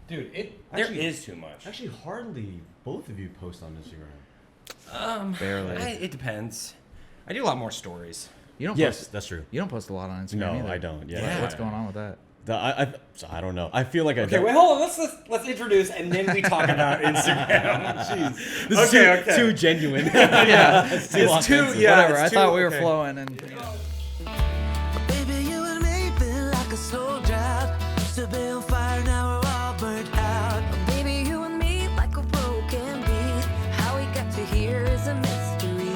Dude, there is too much. Actually, hardly both of you post on Instagram. Barely. It depends. I do a lot more stories. You don't Yes, post, that's true. you don't post a lot on Instagram No, either. I don't. Yeah. What's going on with that? So I don't know. I feel like I Okay, don't. wait, hold on. Let's introduce and then we talk about Instagram. Jeez. This is too genuine. Yeah. It's too authentic. yeah, Whatever. it's I too- thought we were okay. flowing and. Baby, you and me been like a slow drought. Used to be on fire, now we're all burnt out. Baby, you and me like a broken beat. How we got to here is a mystery.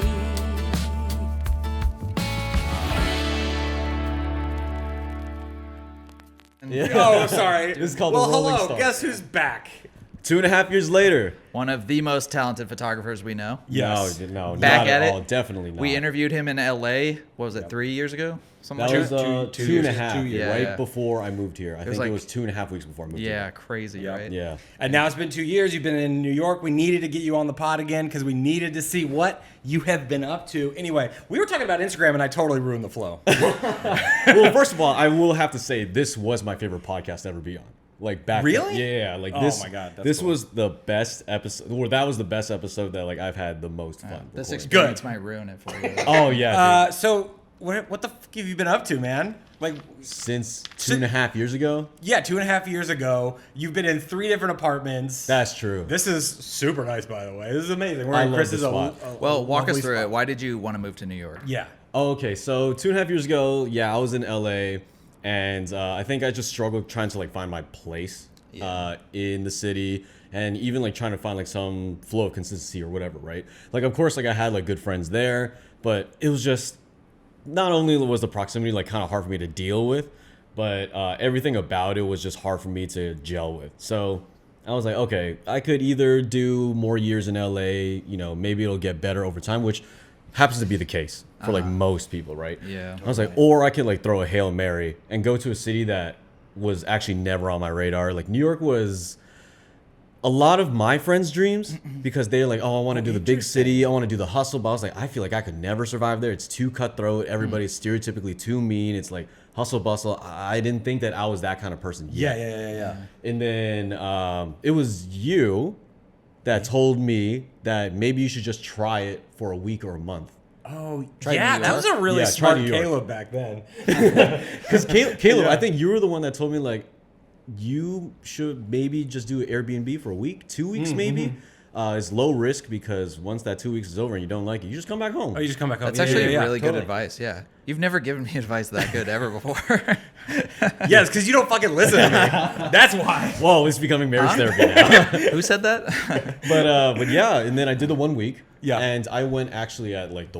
Oh, sorry. This is called well, The Rolling hello. Star. Guess who's back? 2.5 years later. One of the most talented photographers we know. Yes. No, Back not at it. all. Definitely not. We interviewed him in LA. What was it, 3 years ago? Something That like was that. two and a half, two years. right Yeah. before I moved here. I think like- it was 2.5 weeks before I moved Yeah, here. crazy, Yep. right? Yeah. And now it's been 2 years. You've been in New York. We needed to get you on the pod again because we needed to see what you have been up to. Anyway, we were talking about Instagram and I totally ruined the flow. Well, first of all, I will have to say this was my favorite podcast to ever be on. Like back Really? then. Yeah, like Oh this. my God, that's this cool. was the best episode. Or that was the best episode that like I've had the most fun. This recording. experience might ruin it for you. Oh yeah. Dude. So what the fuck have you been up to, man? Like, Since 2.5 years ago. yeah, 2.5 years ago, you've been in 3 different apartments. That's true. This is super nice, by the way. This is amazing. We're I in love Chris's this spot. Well, walk us lovely through spot. it. Why did you want to move to New York? Yeah. Oh, okay, so 2.5 years ago, yeah, I was in LA, and I think I just struggled trying to like find my place in the city, and even like trying to find like some flow of consistency or whatever, right? Like, of course, like I had like good friends there, but it was just not only was the proximity like kind of hard for me to deal with, but everything about it was just hard for me to gel with. So I was like, okay, I could either do more years in LA, you know, maybe it'll get better over time, which happens to be the case for like most people, right? Yeah. I was like, or I could like throw a Hail Mary and go to a city that was actually never on my radar. Like New York was a lot of my friends' dreams because they're like, oh, I want to do the big city, I want to do the hustle. But I was like, I feel like I could never survive there. It's too cutthroat. Everybody's stereotypically too mean. It's like hustle bustle. I didn't think that I was that kind of person yet. Yeah. And then it was you that told me that maybe you should just try it for a week or a month. Oh, Try yeah. New That was a really Yeah, try smart New York. Caleb back then. Because Caleb, Yeah. I think you were the one that told me like you should maybe just do Airbnb for a week, 2 weeks maybe. It's low risk because once that 2 weeks is over and you don't like it, you just come back home. Oh, you just come back home. That's Yeah, actually yeah, really good totally. advice. Yeah. You've never given me advice that good ever before. Yes, because you don't fucking listen to me. That's why. Whoa, it's becoming marriage therapy now. Who said that? But yeah, and then I did the 1 week. Yeah. And I went actually at like the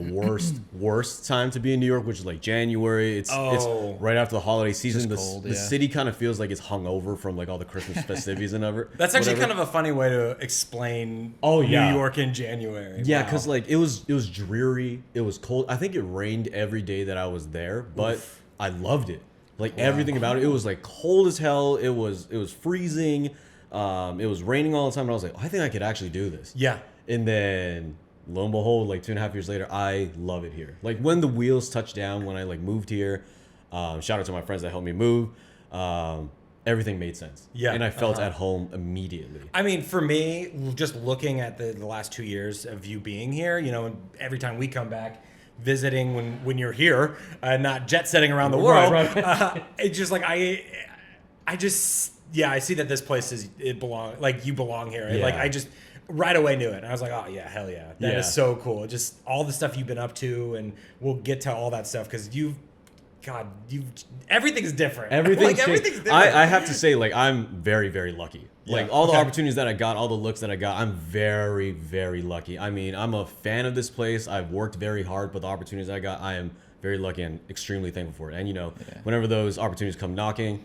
worst time to be in New York, which is like January. It's right after the holiday season. The, cold, the yeah. city kind of feels like it's hungover from like all the Christmas festivities and ever. That's actually whatever. kind of a funny way to explain Oh, yeah. New York in January. Yeah, Wow. because like it was dreary. It was cold. I think it rained every day that I was there, but I loved it. Like everything about it. It was like cold as hell. It was freezing. It was raining all the time. And I was like, I think I could actually do this. Yeah. And then lo and behold, like 2.5 years later, I love it here. Like when the wheels touched down, when I like moved here, shout out to my friends that helped me move. Everything made sense. Yeah. And I felt at home immediately. I mean, for me, just looking at the last 2 years of you being here, you know, and every time we come back, visiting when you're here, not jet setting around the world, it's just like I see that this place you belong here. Yeah. Like I just right away knew it. And I was like, oh yeah, hell yeah, that is Yeah. so cool. Just all the stuff you've been up to, and we'll get to all that stuff because everything's different. Everything's different. I have to say, like, I'm very, very lucky. Like, Yeah. all the Okay. opportunities that I got, all the looks that I got, I'm very, very lucky. I mean, I'm a fan of this place. I've worked very hard, but the opportunities I got, I am very lucky and extremely thankful for it. And, you know, whenever those opportunities come knocking,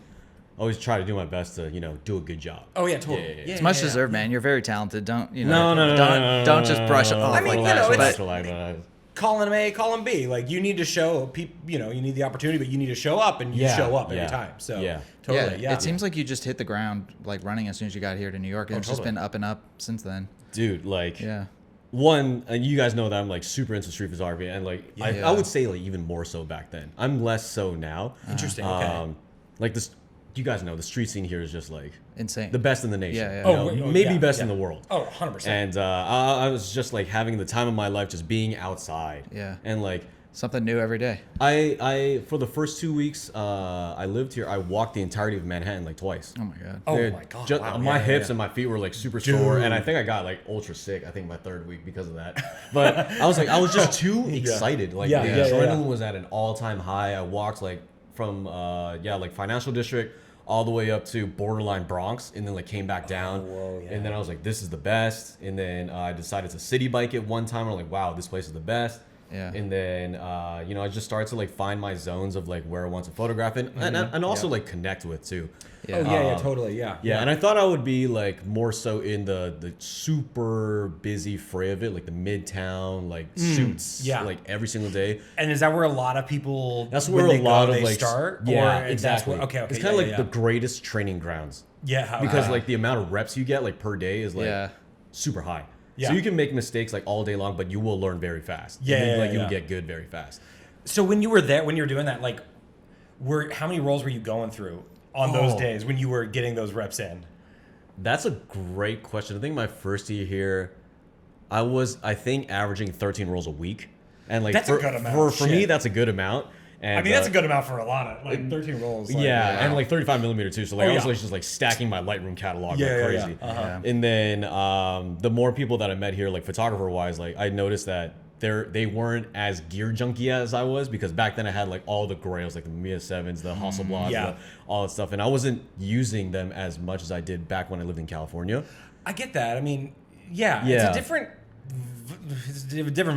I always try to do my best to, you know, do a good job. Oh yeah, totally. Yeah. It's much deserved, man. You're very talented. Don't don't just brush it off. I mean, like you know, that. it's- But, Column A, column B. Like you need to show people, you know, you need the opportunity, but you need to show up, and you Yeah, show up every yeah, time. So yeah. totally, yeah. It seems like you just hit the ground like running as soon as you got here to New York, and it's just totally. been up and up since then. dude, like, Yeah. one, and you guys know that I'm like super into street photography, and like I Yeah. would say like even more so back then. I'm less so now. Interesting. Okay. Like this, you guys know the street scene here is just like Insane. the best in the nation. Yeah, yeah. You know, maybe best in the world. Oh, 100%. And I was just like having the time of my life, just being outside. Yeah. And like Something new every day. I for the first 2 weeks I lived here, I walked the entirety of Manhattan like twice. Oh my god. Oh Dude, my God. just- Wow. my Yeah, hips yeah. and my feet were like super sore, and I think I got like ultra sick. I think my 3rd week because of that. But I was just too excited. Like Yeah, the yeah, yeah, adrenaline yeah. was at an all-time high. I walked like from like Financial District all the way up to borderline Bronx, and then like came back down. whoa, yeah. And then I was like, this is the best. And then I decided to city bike it one time. I'm like, wow, this place is the best. Yeah. And then you know, I just started to like find my zones of like where I want to photograph and also like connect with too. Yeah. Oh, yeah, totally, yeah. Yeah, and I thought I would be like more so in the super busy fray of it, like the midtown, like suits, yeah. like every single day. And is that where a lot of people? That's when where a they go, lot of they like start. yeah, or that's exactly. Where, okay, It's yeah, kind of yeah, like the greatest training grounds yeah, because like the amount of reps you get like per day is like Yeah. super high. Yeah. So you can make mistakes like all day long, but you will learn very fast. Yeah, And then, yeah, like yeah. you'll get good very fast. So when you were there, when you were doing that, like, how many rolls were you going through on those Oh. days when you were getting those reps in? That's a great question. I think my first year here, I was, I think, averaging 13 rolls a week. And like That's a good amount. For me, Shit. that's a good amount. And I mean, that's a good amount for a lot of, like, 13 rolls. Like, yeah, wow. and like 35 millimeter too. So like Oh, I was yeah. like just like stacking my Lightroom catalog Yeah, like yeah, crazy. yeah. Uh-huh. And then the more people that I met here, like photographer wise, like I noticed that they weren't as gear junky as I was, because back then I had like all the grails, like the Mamiya 7s, the Hasselblads, Yeah. all that stuff, and I wasn't using them as much as I did back when I lived in California. I get that. I mean, yeah, it's Yeah. a different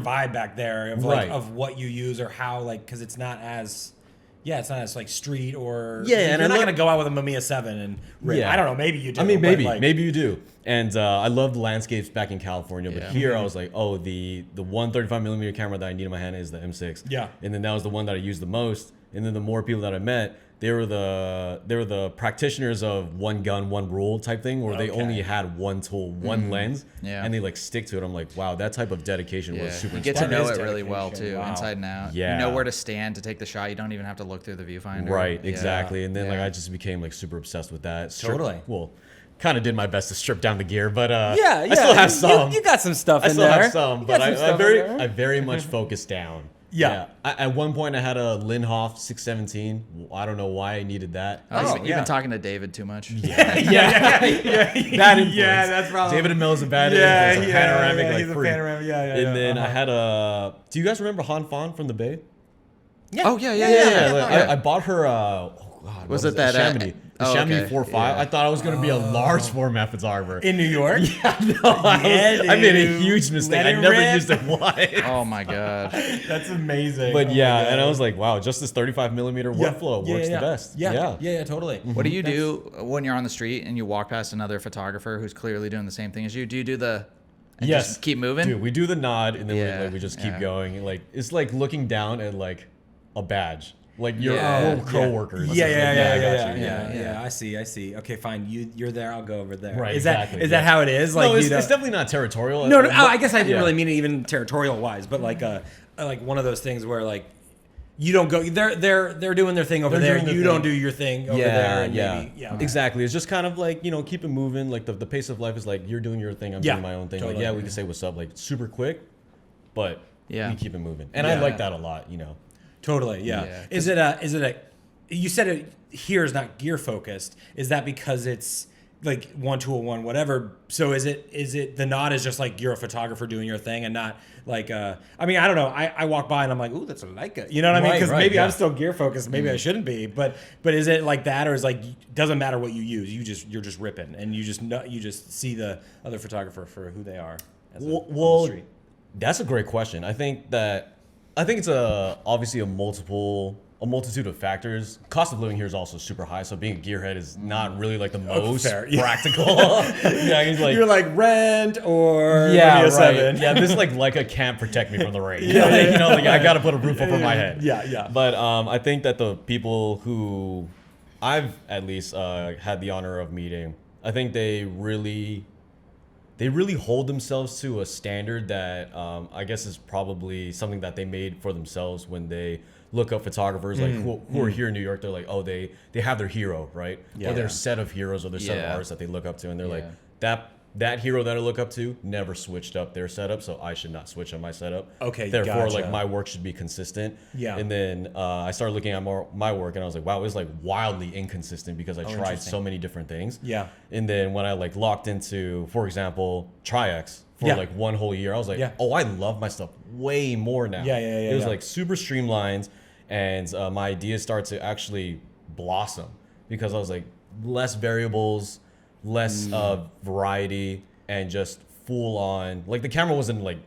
vibe back there of like Right. of what you use or how, like, because it's not as it's not as like street or Yeah, and you're I not love- gonna go out with a Mamiya 7 and rip. Yeah. I don't know, maybe you do. I mean, but, maybe, like, maybe you do. And I loved landscapes back in California, but Yeah. here I was like, oh, the 135 millimeter camera that I need in my hand is the M6. Yeah. And then that was the one that I used the most. And then the more people that I met, they were the practitioners of one gun, one rule type thing, where they Okay. only had one tool, one lens, Yeah. and they like stick to it. I'm like, wow, that type of dedication was super You get to inspiring. know is it really well dedication. too, Wow. inside and out. Yeah. You know where to stand to take the shot. You don't even have to look through the viewfinder. Right, Yeah. exactly. And then like Yeah. I just became like super obsessed with that. Totally. Well, kind of did my best to strip down the gear, but yeah, I still have some. You got some stuff I in still there. have some, You but got some I stuff in very there. I very much focused down. Yeah. At one point, I had a Linhof 617. I don't know why I needed that. Oh, you've yeah. been talking to David too much. yeah, Bad influence. Yeah, that's probably David and Mill's a bad influence. A panoramic, yeah, like he's a free. panoramic. Yeah, yeah. And then uh-huh. I had a. Do you guys remember Han Fan from the Bay? Oh yeah, yeah, Yeah, yeah. like, yeah. I bought her. Oh God, Was what it that, Chamonix? The oh, Chamonix okay. 4.5. Yeah. I thought I was gonna be a large format photographer. in New York. I made a dude. huge mistake. Let I it never rip. used it once. Oh my god. That's amazing. But Oh yeah, my God. and I was like, wow, just this 35 millimeter workflow works the best. Yeah, totally. What do you do when you're on the street and you walk past another photographer who's clearly doing the same thing as you? Do you do the and Yes. just keep moving? Dude, we do the nod and then Yeah, we just keep yeah. going. And, like it's like looking down at like a badge. Like your Yeah. co-workers. Yeah, Like, yeah, I yeah, got you. Yeah. I see. Okay, fine. You're there. I'll go over there. Right, Is exactly, that yeah. how it is? Like, No, it's, you know- it's definitely not territorial. no. I guess I didn't Yeah. really mean it even territorial wise, but like one of those things where like you don't go. They're doing their thing over They're there. doing their You don't thing. do your thing over there. And maybe, Exactly. It's just kind of like, you know, keep it moving. Like the pace of life is like you're doing your thing, I'm Yeah, doing my own thing. totally. Like, yeah, we can say what's up, like super quick, but Yeah. we keep it moving. And I Yeah. like that a lot, you know. Totally. Yeah. Yeah, Is it a? You said it here is not gear focused. Is that because it's like 1:1, whatever? So is it the nod is just like you're a photographer doing your thing and not like I mean, I don't know. I walk by and I'm like, ooh, that's a Leica. You know what I mean? Right, Because right, maybe yeah. I'm still gear focused. Maybe I shouldn't be. But is it like that, or is like doesn't matter what you use? You're just ripping and you just see the other photographer for who they are. On the Well, street. that's a great question. I think it's obviously a multitude of factors. Cost of living here is also super high, so being a gearhead is not really like the most fair, yeah. practical. Yeah, he's like, You're like rent or yeah, maybe a right. 7. Yeah, this like can't protect me from the rain. Yeah, Like, yeah, you know, like I gotta put a roof over my head. Yeah, yeah. But I think that the people who I've at least had the honor of meeting, I think they they really hold themselves to a standard that I guess is probably something that they made for themselves when they look up photographers like who are here in New York. They're like, oh, they have their hero, right? Or their set of heroes or their set of artists that they look up to, and they're like, that hero that I look up to never switched up their setup, so I should not switch up my setup. Okay, therefore, gotcha. like my work should be consistent. Yeah. And then I started looking at my work, and I was like, wow, it was like wildly inconsistent because I tried so many different things. Yeah. And then when I like locked into, for example, Tri-X for like one whole year, I was like, oh, I love my stuff way more now. It was like super streamlined, and my ideas started to actually blossom because I was like less variables, less variety, and just full on. Like the camera wasn't like,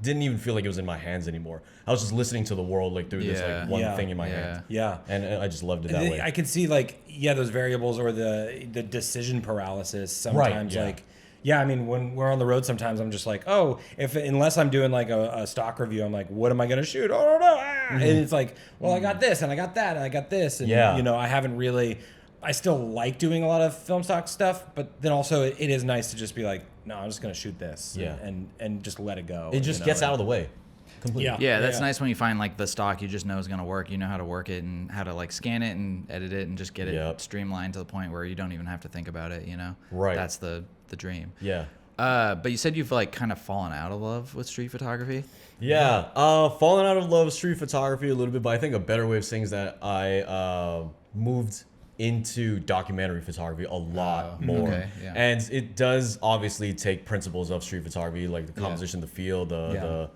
didn't even feel like it was in my hands anymore. I was just listening to the world like through this like one thing in my hand. Yeah. And I just loved it that way. I can see like, those variables or the decision paralysis sometimes. Like, I mean, when we're on the road, sometimes I'm just like, oh, unless I'm doing like a stock review, I'm like, what am I going to shoot? Oh, no. And it's like, well, I got this and I got that and I got this. And, you know, I haven't really, I still like doing a lot of film stock stuff, but then also it is nice to just be like, no, I'm just going to shoot this and just let it go. It just gets out of the way. Completely. Yeah, that's nice when you find like the stock you just know is going to work. You know how to work it and how to like scan it and edit it and just get it streamlined to the point where you don't even have to think about it, you know? Right. That's the dream. Yeah. But you said you've like kind of fallen out of love with street photography. Yeah. Fallen out of love with street photography a little bit, but I think a better way of saying is that I moved into documentary photography a lot more. Okay, yeah. And it does obviously take principles of street photography, like the composition, the feel, the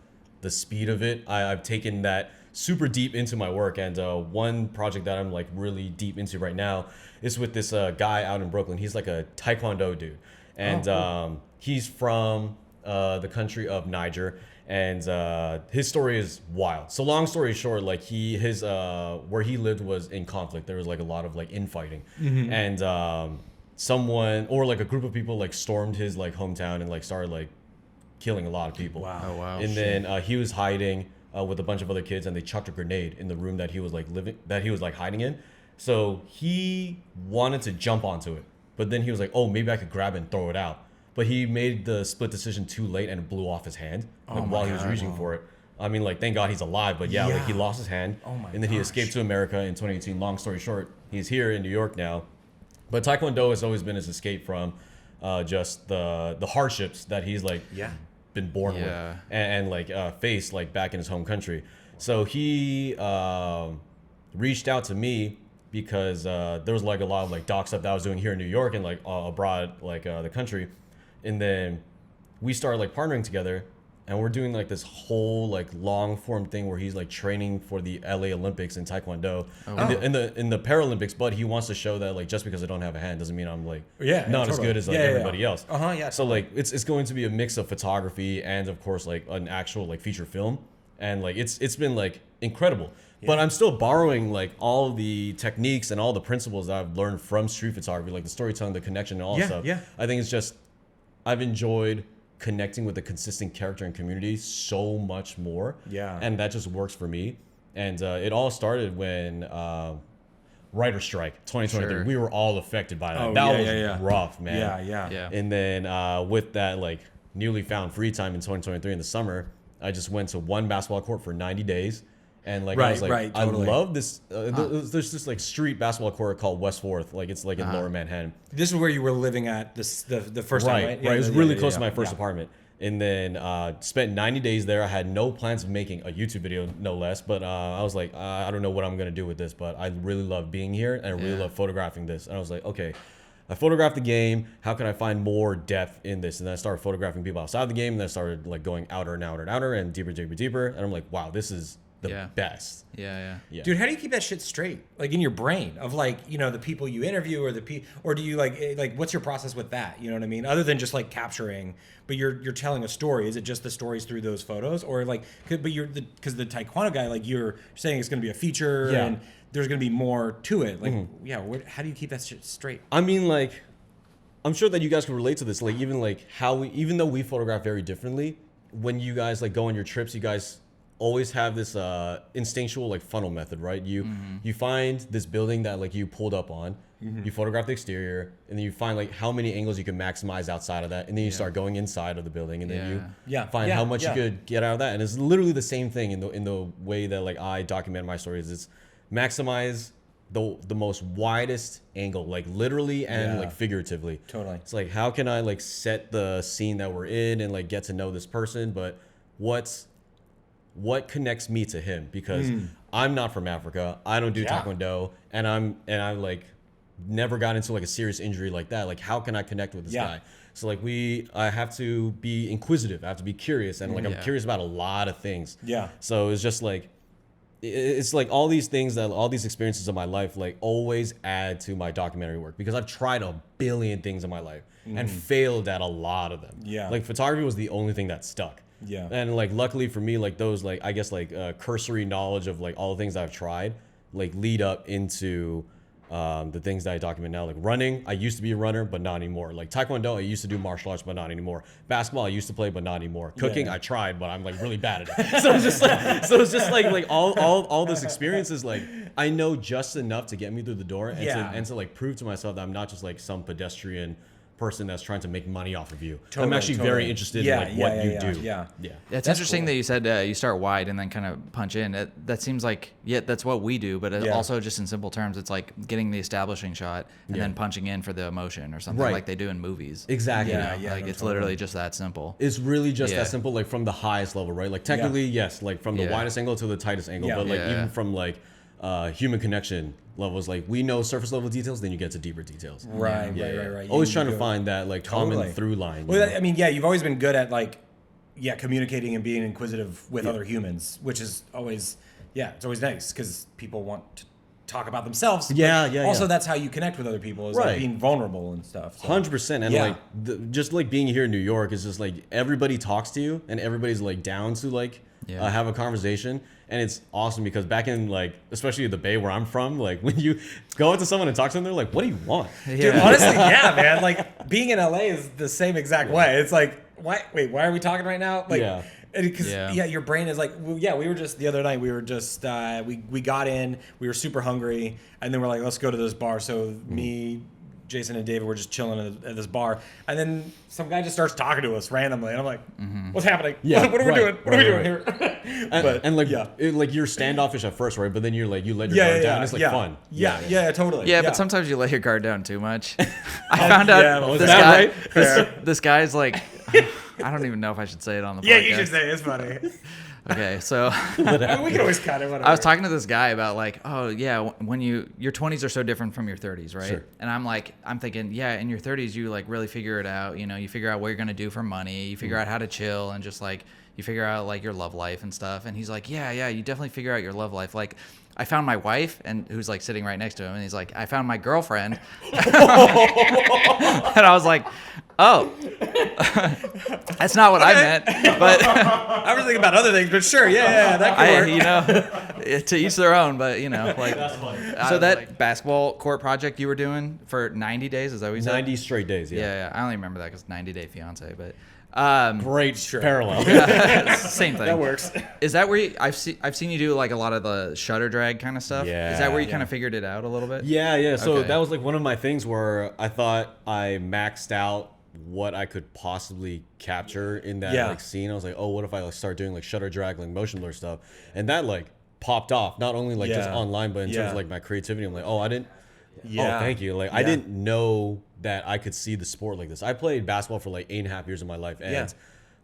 speed of it. I've taken that super deep into my work, and one project that I'm like really deep into right now is with this guy out in Brooklyn. He's like a Taekwondo dude, and he's from the country of Niger, and his story is wild. So long story short, like his where he lived was in conflict. There was like a lot of like infighting, and someone or like a group of people like stormed his like hometown and like started like killing a lot of people. Wow. Oh, wow. And then he was hiding with a bunch of other kids, and they chucked a grenade in the room that he was like hiding in. So he wanted to jump onto it, but then he was like, oh, maybe I could grab it and throw it out. But he made the split decision too late, and it blew off his hand while he was reaching for it. I mean, like, thank God he's alive, but like he lost his hand. And then he escaped to America in 2018. Long story short, he's here in New York now. But Taekwondo has always been his escape from just the hardships that he's like been born with and like faced like back in his home country. So he reached out to me because there was like a lot of like doc stuff that I was doing here in New York and like abroad, like the country. And then we started like partnering together, and we're doing like this whole like long form thing where he's like training for the LA Olympics in Taekwondo in the Paralympics. But he wants to show that like just because I don't have a hand doesn't mean I'm like not as good as like everybody else. So like it's going to be a mix of photography and of course like an actual like feature film, and like it's been like incredible. But I'm still borrowing like all the techniques and all the principles that I've learned from street photography, like the storytelling, the connection, and all that stuff. I think it's just I've enjoyed connecting with a consistent character and community so much more. And that just works for me. And it all started when writer strike 2023. We were all affected by that. That was rough, man. And then with that like newly found free time in 2023 in the summer, I just went to one basketball court for 90 days. And like I was like, totally. I love this. There's this like street basketball court called West Fourth. Like it's like in Lower Manhattan. This is where you were living at the first time, right? Right. It was really close to my first apartment. And then spent 90 days there. I had no plans of making a YouTube video, no less. But I was like, I don't know what I'm gonna do with this, but I really love being here and I really love photographing this. And I was like, okay, I photographed the game. How can I find more depth in this? And then I started photographing people outside the game. And then I started like going outer and outer and outer and deeper. And I'm like, wow, this is the best. Dude, how do you keep that shit straight? Like in your brain of like, you know, the people you interview or or do you like what's your process with that? You know what I mean? Other than just like capturing, but you're telling a story. Is it just the stories through those photos or like, but because the Taekwondo guy, like you're saying it's going to be a feature and there's going to be more to it. Like, how do you keep that shit straight? I mean, like, I'm sure that you guys can relate to this. Like, even though we photograph very differently, when you guys like go on your trips, you guys always have this instinctual like funnel method, right? You find this building that like you pulled up on, You photograph the exterior, and then you find like how many angles you can maximize outside of that, and then you start going inside of the building, and then you find how much you could get out of that. And it's literally the same thing in the way that like I document my stories. It's maximize the most widest angle, like literally and like figuratively. Totally. It's like, how can I like set the scene that we're in and like get to know this person, but what connects me to him, because I'm not from Africa. I don't do Taekwondo, and I like never got into like a serious injury like that. Like, how can I connect with this guy? So like I have to be inquisitive. I have to be curious, and like I'm curious about a lot of things. Yeah. So it's just like it's like all these things, that all these experiences of my life like always add to my documentary work, because I've tried a billion things in my life and failed at a lot of them. Yeah. Like photography was the only thing that stuck. Yeah. And like luckily for me, like those like I guess like cursory knowledge of like all the things that I've tried like lead up into the things that I document now. Like running, I used to be a runner, but not anymore. Like Taekwondo, I used to do martial arts, but not anymore. Basketball, I used to play, but not anymore. Cooking, I tried, but I'm like really bad at it. So it's just like all this experience is like I know just enough to get me through the door, and to like prove to myself that I'm not just like some pedestrian person that's trying to make money off of you. I'm actually very interested in like what you do. Yeah. It's interesting that you said you start wide and then kind of punch in. That seems like that's what we do, but also just in simple terms, it's like getting the establishing shot and then punching in for the emotion or something like they do in movies. Exactly. It's literally just that simple. It's really just that simple, like from the highest level, right? Like technically, yes, like from the widest angle to the tightest angle, but like even from like human connection levels, like we know surface level details, then you get to deeper details. Right. Always trying to find that like common through line. Well, I mean, you've always been good at like, communicating and being inquisitive with other humans, which is always, it's always nice because people want to talk about themselves. Also, that's how you connect with other people, is like being vulnerable and stuff. 100%. And like just like being here in New York is just like everybody talks to you and everybody's like down to like have a conversation. And it's awesome because back in like, especially the Bay where I'm from, like when you go up to someone and talk to them, they're like, what do you want? Dude, honestly, man. Like being in LA is the same exact way. It's like, why are we talking right now? Like, because your brain is like, we were just the other night, we were just, we got in, we were super hungry, and then we're like, let's go to this bar. So me, Jason and David were just chilling at this bar, and then some guy just starts talking to us randomly, and I'm like, "What's happening? What are we doing? What are we doing here?" and like you're standoffish at first, right? But then you're like you let your guard down. It's like fun. Totally. Yeah, but sometimes you let your guard down too much. I found out this guy's like, I don't even know if I should say it on the podcast. Yeah, you should say it. It's funny. Okay, so we can always cut it. Whatever. I was talking to this guy about like, when your 20s are so different from your 30s, right? Sure. And I'm thinking, in your 30s you like really figure it out. You know, you figure out what you're gonna do for money. You figure out how to chill and just like you figure out like your love life and stuff. And he's like, you definitely figure out your love life. Like, I found my wife, and who's like sitting right next to him, and he's like, I found my girlfriend. And I was like, oh, that's not what I meant. But I was thinking about other things, but sure, that could work. You know, to each their own, but you know, like. That's funny. So that like, basketball court project you were doing for 90 days, is that what you said? 90 straight days, Yeah, I only remember that because 90 Day Fiance, but. Great parallel. Same thing. That works. Is that where I've seen you do like a lot of the shutter drag kind of stuff? Yeah. Is that where you kind of figured it out a little bit? Yeah. So that was like one of my things where I thought I maxed out what I could possibly capture in that like scene. I was like, oh, what if I like start doing like shutter drag, like motion blur stuff, and that like popped off. Not only like just online, but in terms of like my creativity. I'm like, oh, I didn't. Yeah. Oh, thank you. Like I didn't know that I could see the sport like this. I played basketball for like 8.5 years of my life, and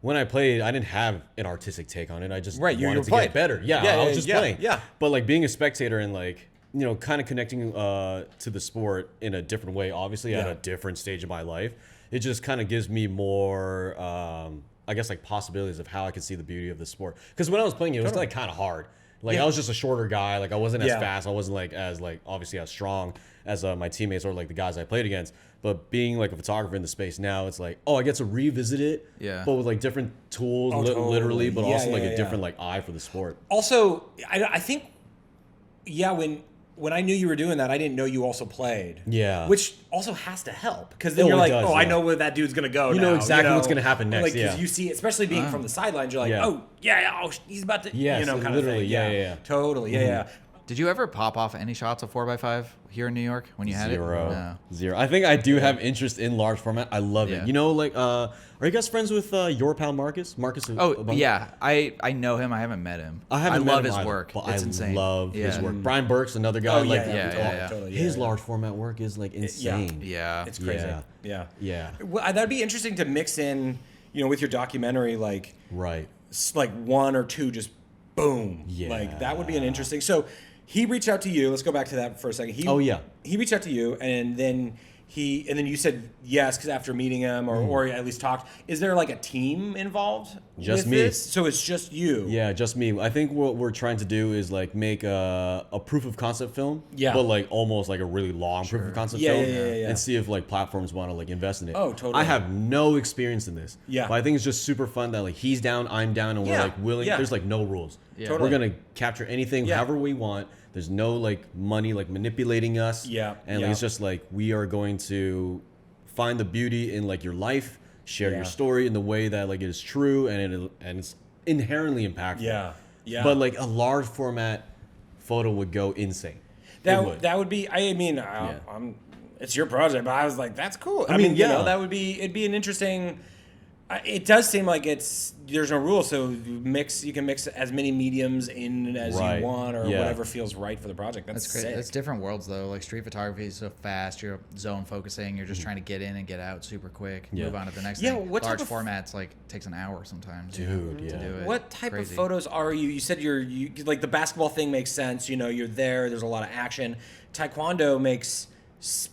when I played, I didn't have an artistic take on it. I just wanted to get better. I was just playing. But like being a spectator and like, you know, kind of connecting to the sport in a different way, obviously at a different stage of my life, it just kind of gives me more, I guess, like possibilities of how I could see the beauty of the sport. Because when I was playing it, was like kind of hard. Like I was just a shorter guy. Like I wasn't as fast. I wasn't like as like obviously as strong as my teammates or like the guys I played against. But being like a photographer in the space now, it's like, oh, I get to revisit it, but with like different tools, literally, but also like a different like eye for the sport. Also, I think, when I knew you were doing that, I didn't know you also played. Yeah. Which also has to help, because then you're like, I know where that dude's gonna go. You know exactly what's gonna happen next. Like, you see, especially being from the sidelines, you're like, he's about to, kind of thing. Yeah. Totally. Did you ever pop off any shots of 4x5 here in New York when you had it? No. Zero. I think I do have interest in large format. I love it. You know, like, are you guys friends with your pal Marcus? Yeah. I know him. I haven't met him. I love met him his either, work. but It's I insane. love his work. Brian Burke's another guy. Totally. His large format work is like insane. Yeah. It's crazy. Yeah. Well, that'd be interesting to mix in, you know, with your documentary, like Right. like one or two just boom. Yeah. Like that would be an interesting. So he reached out to you. Let's go back to that for a second. He reached out to you, and then you said yes because after meeting him or at least talked. Is there like a team involved? Just with me. This? So it's just you. Yeah, just me. I think what we're trying to do is like make a proof of concept film. Yeah. But like almost like a really long proof of concept film. Yeah. And see if like platforms want to like invest in it. Oh, totally. I have no experience in this. Yeah. But I think it's just super fun that like he's down, I'm down, and we're like willing. Yeah. There's like no rules. Yeah. Totally. We're gonna capture anything however we want. There's no like money like manipulating us. Yeah. And like, it's just like we are going to find the beauty in like your life, share your story in the way that like it is true and it's inherently impactful. Yeah. But like a large format photo would go insane. That would be. I mean, I'm. It's your project, but I was like, that's cool. I mean, mean, you know, that would be. It'd be an interesting. It does seem like there's no rule, so you can mix as many mediums in as you want or whatever feels right for the project. That's great. sick. It's different worlds though. Like street photography is so fast. You're zone focusing. You're just trying to get in and get out super quick. Move on to the next thing. What large type of formats like takes an hour sometimes. Dude, to do it. What type Crazy. of photos are you? You said you like the basketball thing makes sense. You know, you're there. There's a lot of action. Taekwondo makes.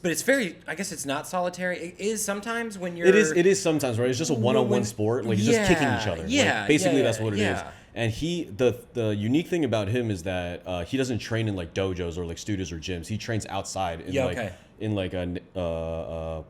But it's very. I guess it's not solitary. It is sometimes when you're. It is sometimes, right? It's just a one-on-one sport. Like you're just kicking each other. Yeah. Like, basically, that's what it is. Yeah. And the unique thing about him is that he doesn't train in like dojos or like studios or gyms. He trains outside in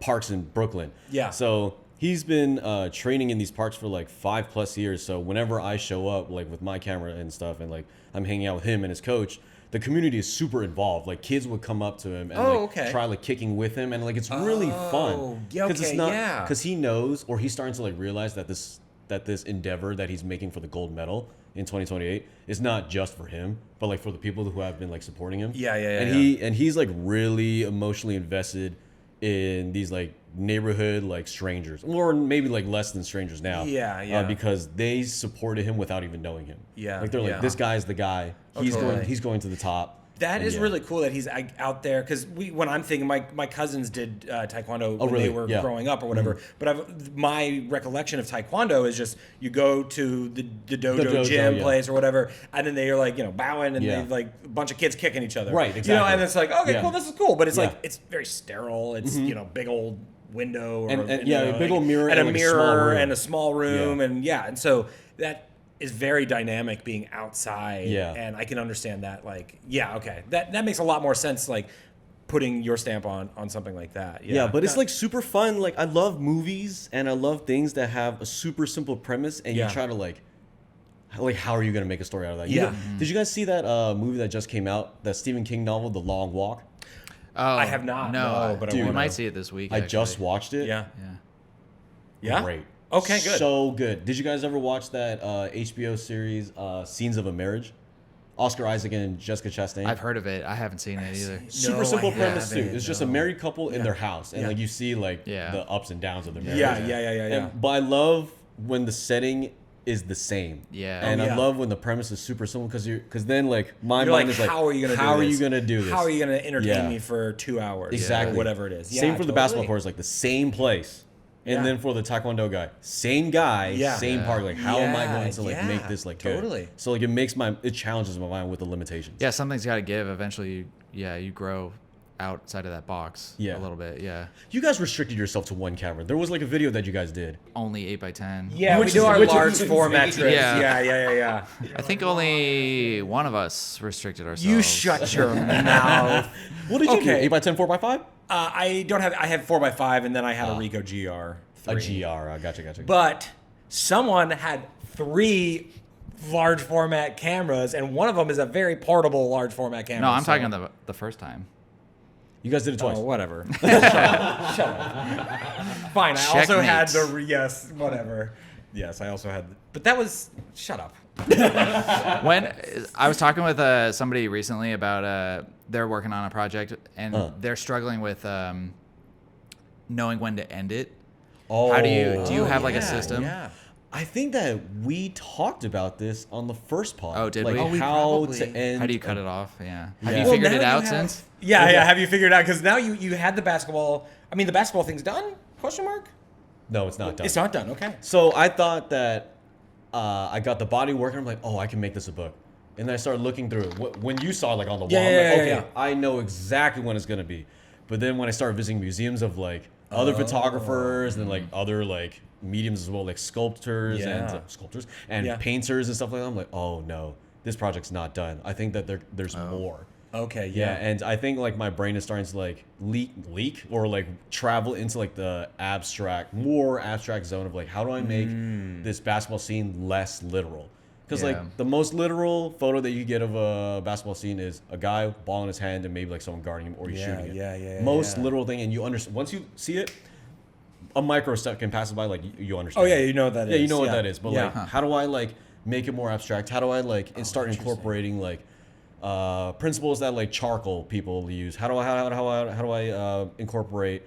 parks in Brooklyn. Yeah. So he's been training in these parks for like 5+ years. So whenever I show up like with my camera and stuff, and like I'm hanging out with him and his coach, the community is super involved. Like kids would come up to him and try like kicking with him, and like it's really fun. Because he knows, or he's starting to like realize that this endeavor that he's making for the gold medal in 2028 is not just for him, but like for the people who have been like supporting him. And he's like really emotionally invested in these like neighborhood like strangers, or maybe like less than strangers now. Because they supported him without even knowing him. Like they're like, this guy's the guy. He's going to the top. That is really cool that he's out there, because when I'm thinking, my cousins did Taekwondo when they were growing up or whatever. But my recollection of Taekwondo is just you go to the dojo gym place or whatever, and then they're like bowing and they like a bunch of kids kicking each other. Right, exactly. And it's like, okay, cool, this is cool, but it's like it's very sterile. It's big old window or a big old mirror and a like mirror and a small room and so that is very dynamic being outside. And I can understand that. Like, that makes a lot more sense. Like putting your stamp on something like that. But it's like super fun. Like I love movies and I love things that have a super simple premise, and you try to like how are you gonna make a story out of that? Did you guys see that movie that just came out? That Stephen King novel, The Long Walk. Oh, I have not. No, but we might see it this week. I just watched it. Yeah. Great. Okay, good. So good. Did you guys ever watch that HBO series, Scenes of a Marriage? Oscar Isaac and Jessica Chastain. I've heard of it. I haven't seen it either. Super simple premise too. It's just a married couple in their house, and like you see like the ups and downs of their marriage. Yeah. But I love when the setting is the same. And I love when the premise is super simple, because then like my You're mind like, is like, how are you gonna do this? How are you gonna entertain me for 2 hours? Exactly. Or whatever it is. Same for the basketball court, is like the same place. And then for the Taekwondo guy, same guy, same park. Like, how am I going to like make this like good? So like it challenges my mind with the limitations. Yeah, something's got to give. Eventually, you grow outside of that box a little bit. You guys restricted yourself to one camera. There was like a video that you guys did. Only 8x10. Yeah, we do our large format trips. Yeah. I think only one of us restricted ourselves. You shut your mouth. What did you do? 8x10, 4x5? I don't have. I have 4x5, and then I had a Ricoh GR3. A GR. Gotcha. But someone had 3 large format cameras, and one of them is a very portable large format camera. No, I'm talking the first time. You guys did it twice. Oh, whatever. Shut up. Fine. I also had the whatever. Yes, I also had. But that was. Shut up. When I was talking with somebody recently about they're working on a project and they're struggling with knowing when to end it. Oh, How do you have like a system? Yeah. I think that we talked about this on the first pod. Oh, did like we? Oh, we how probably- to end. How do you cut it off? Yeah. Have Yeah. you Well, figured it now out you have- since? Yeah. Have you figured it out? Because now you had the basketball. I mean, the basketball thing's done? Question mark. No, it's not done. It's not done. Okay. So I thought that I got the body working. I'm like, oh, I can make this a book. And then I started looking through it. When you saw it, like on the wall, I'm like, okay, I know exactly when it's gonna be. But then when I started visiting museums of like other photographers and like other like mediums as well, like sculptors and painters and stuff like that, I'm like, oh no, this project's not done. I think that there's more. Okay. Yeah, and I think like my brain is starting to like leak or like travel into like the more abstract zone of like, how do I make this basketball scene less literal? Because like the most literal photo that you get of a basketball scene is a guy, ball in his hand, and maybe like someone guarding him or he's shooting it. Most literal thing, and you understand once you see it, a micro step can pass by, like you understand. Oh yeah, you know what that is. Yeah, you know what that is. But like, Huh. how do I like make it more abstract? How do I like start incorporating like principles that like charcoal people use? How do I incorporate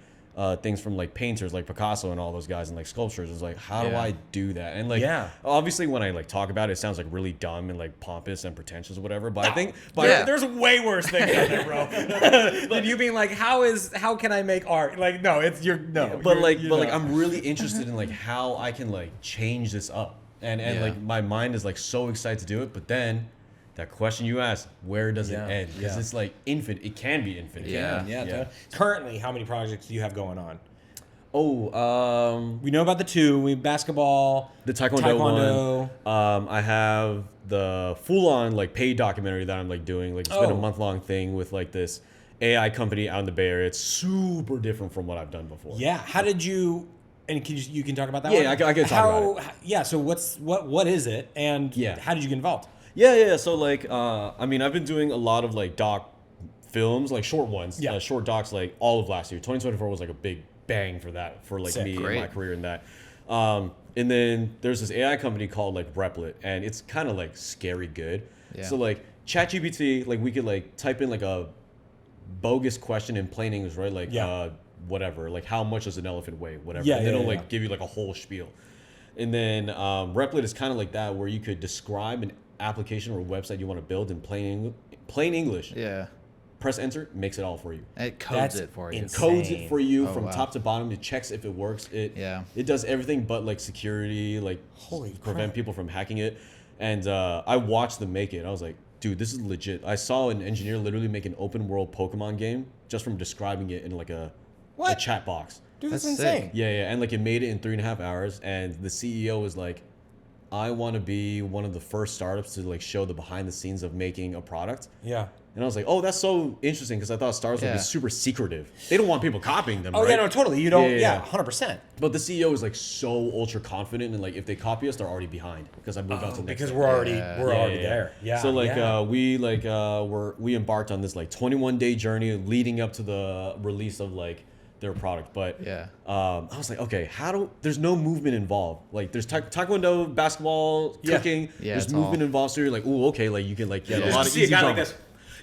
things from like painters like Picasso and all those guys and like sculptures? It's like, how do I do that? And like, obviously when I like talk about it, it sounds like really dumb and like pompous and pretentious or whatever. But I think, there's way worse things out there, bro. Than you being like, how can I make art? Like, no, it's But I'm really interested in like how I can like change this up, and like my mind is like so excited to do it. But then that question you asked, where does it end? Because it's like infinite. It can be infinite. Yeah. Currently, how many projects do you have going on? Oh, We know about the two. Basketball, the Taekwondo one. I have the full-on like paid documentary that I'm like doing. Like it's been a month-long thing with like this AI company out in the Bay Area. It's super different from what I've done before. Yeah. How did you? And you can talk about that? Yeah, one? I can talk about it. Yeah. So what is it? And how did you get involved? Yeah. So like, I mean, I've been doing a lot of like doc films, like short ones, short docs, like all of last year. 2024 was like a big bang for that, for like me and my career in that. And then there's this AI company called like Replit, and it's kind of like scary good. Yeah. So like ChatGPT, like we could like type in like a bogus question in plain English, right? Like whatever, like how much does an elephant weigh? Whatever. And then it'll like give you like a whole spiel. And then Replit is kind of like that, where you could describe an application or a website you want to build in plain English. Yeah. Press enter, makes it all for you. It codes it for you. It codes it for you from top to bottom. It checks if it works. It does everything but like security, like prevent people from hacking it. And I watched them make it. I was like, dude, this is legit. I saw an engineer literally make an open world Pokemon game just from describing it in like a chat box. Dude, that's insane. sick. Yeah. And like it made it in 3.5 hours. And the CEO was like, I want to be one of the first startups to like show the behind the scenes of making a product. Yeah. And I was like, oh, that's so interesting, because I thought startups would be super secretive. They don't want people copying them, right? Yeah, no, totally. You don't, 100%. But the CEO is like so ultra confident, and like if they copy us, they're already behind, because I moved on to the next Because step. we're already there. Yeah. So like we embarked on this like 21-day journey leading up to the release of like their product. But I was like, okay, there's no movement involved. Like there's taekwondo, basketball, cooking. There's movement involved. So you're like, ooh, okay, like you can like get a lot of easy like this.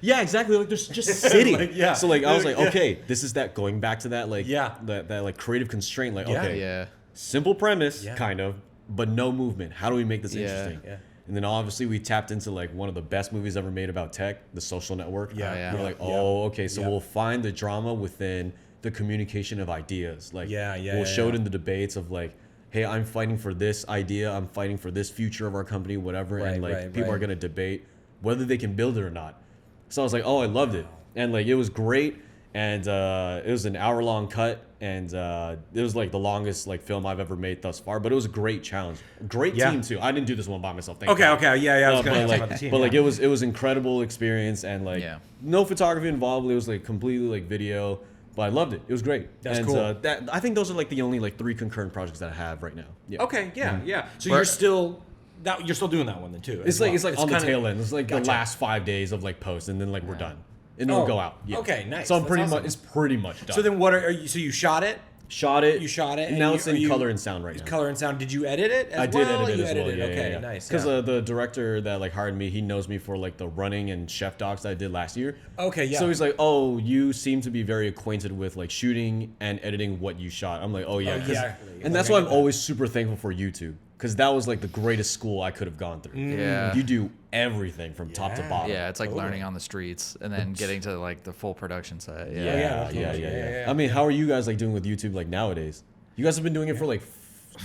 Yeah, exactly. Like there's just sitting. So like I was like, Yeah. okay, this is that going back to that like that like creative constraint. Like simple premise, kind of, but no movement. How do we make this interesting? Yeah. And then obviously we tapped into like one of the best movies ever made about tech, The Social Network. We're like, okay, so we'll find the drama within the communication of ideas. Like we'll show it in the debates of like, hey, I'm fighting for this idea, I'm fighting for this future of our company, whatever, and like people are gonna debate whether they can build it or not. So I was like, oh, I loved it. And like, it was great. And it was an hour-long cut. And it was like the longest like film I've ever made thus far. But it was a great challenge. Great team too. I didn't do this one by myself. Thank God. Yeah. I was going to but talk about the team. like it was incredible experience, and like no photography involved. It was like completely like video. But I loved it. It was great. That's and, cool. I think those are like the only like 3 concurrent projects that I have right now. Yeah. Okay. Yeah. So you're still doing that one then too. It's like on the tail end. It's like the last 5 days of like post, and then like we're done, and it'll go out. Yeah. Okay, nice. So I'm That's pretty awesome. much it's pretty much done. So then what are you? So you shot it, Shot it. You shot it. And now it's in color and sound right now. Color and sound. Did you edit it as I did edit it as well. Okay, nice. Because the director that like hired me, he knows me for like the running and chef docs that I did last year. Okay, yeah. So he's like, "Oh, you seem to be very acquainted with like shooting and editing what you shot." I'm like, "Oh yeah." And that's why I'm always super thankful for YouTube, because that was like the greatest school I could have gone through. Yeah. You do everything from top to bottom. Yeah, it's like learning on the streets and then getting to like the full production side. Yeah. I mean, how are you guys like doing with YouTube like nowadays? You guys have been doing it for like,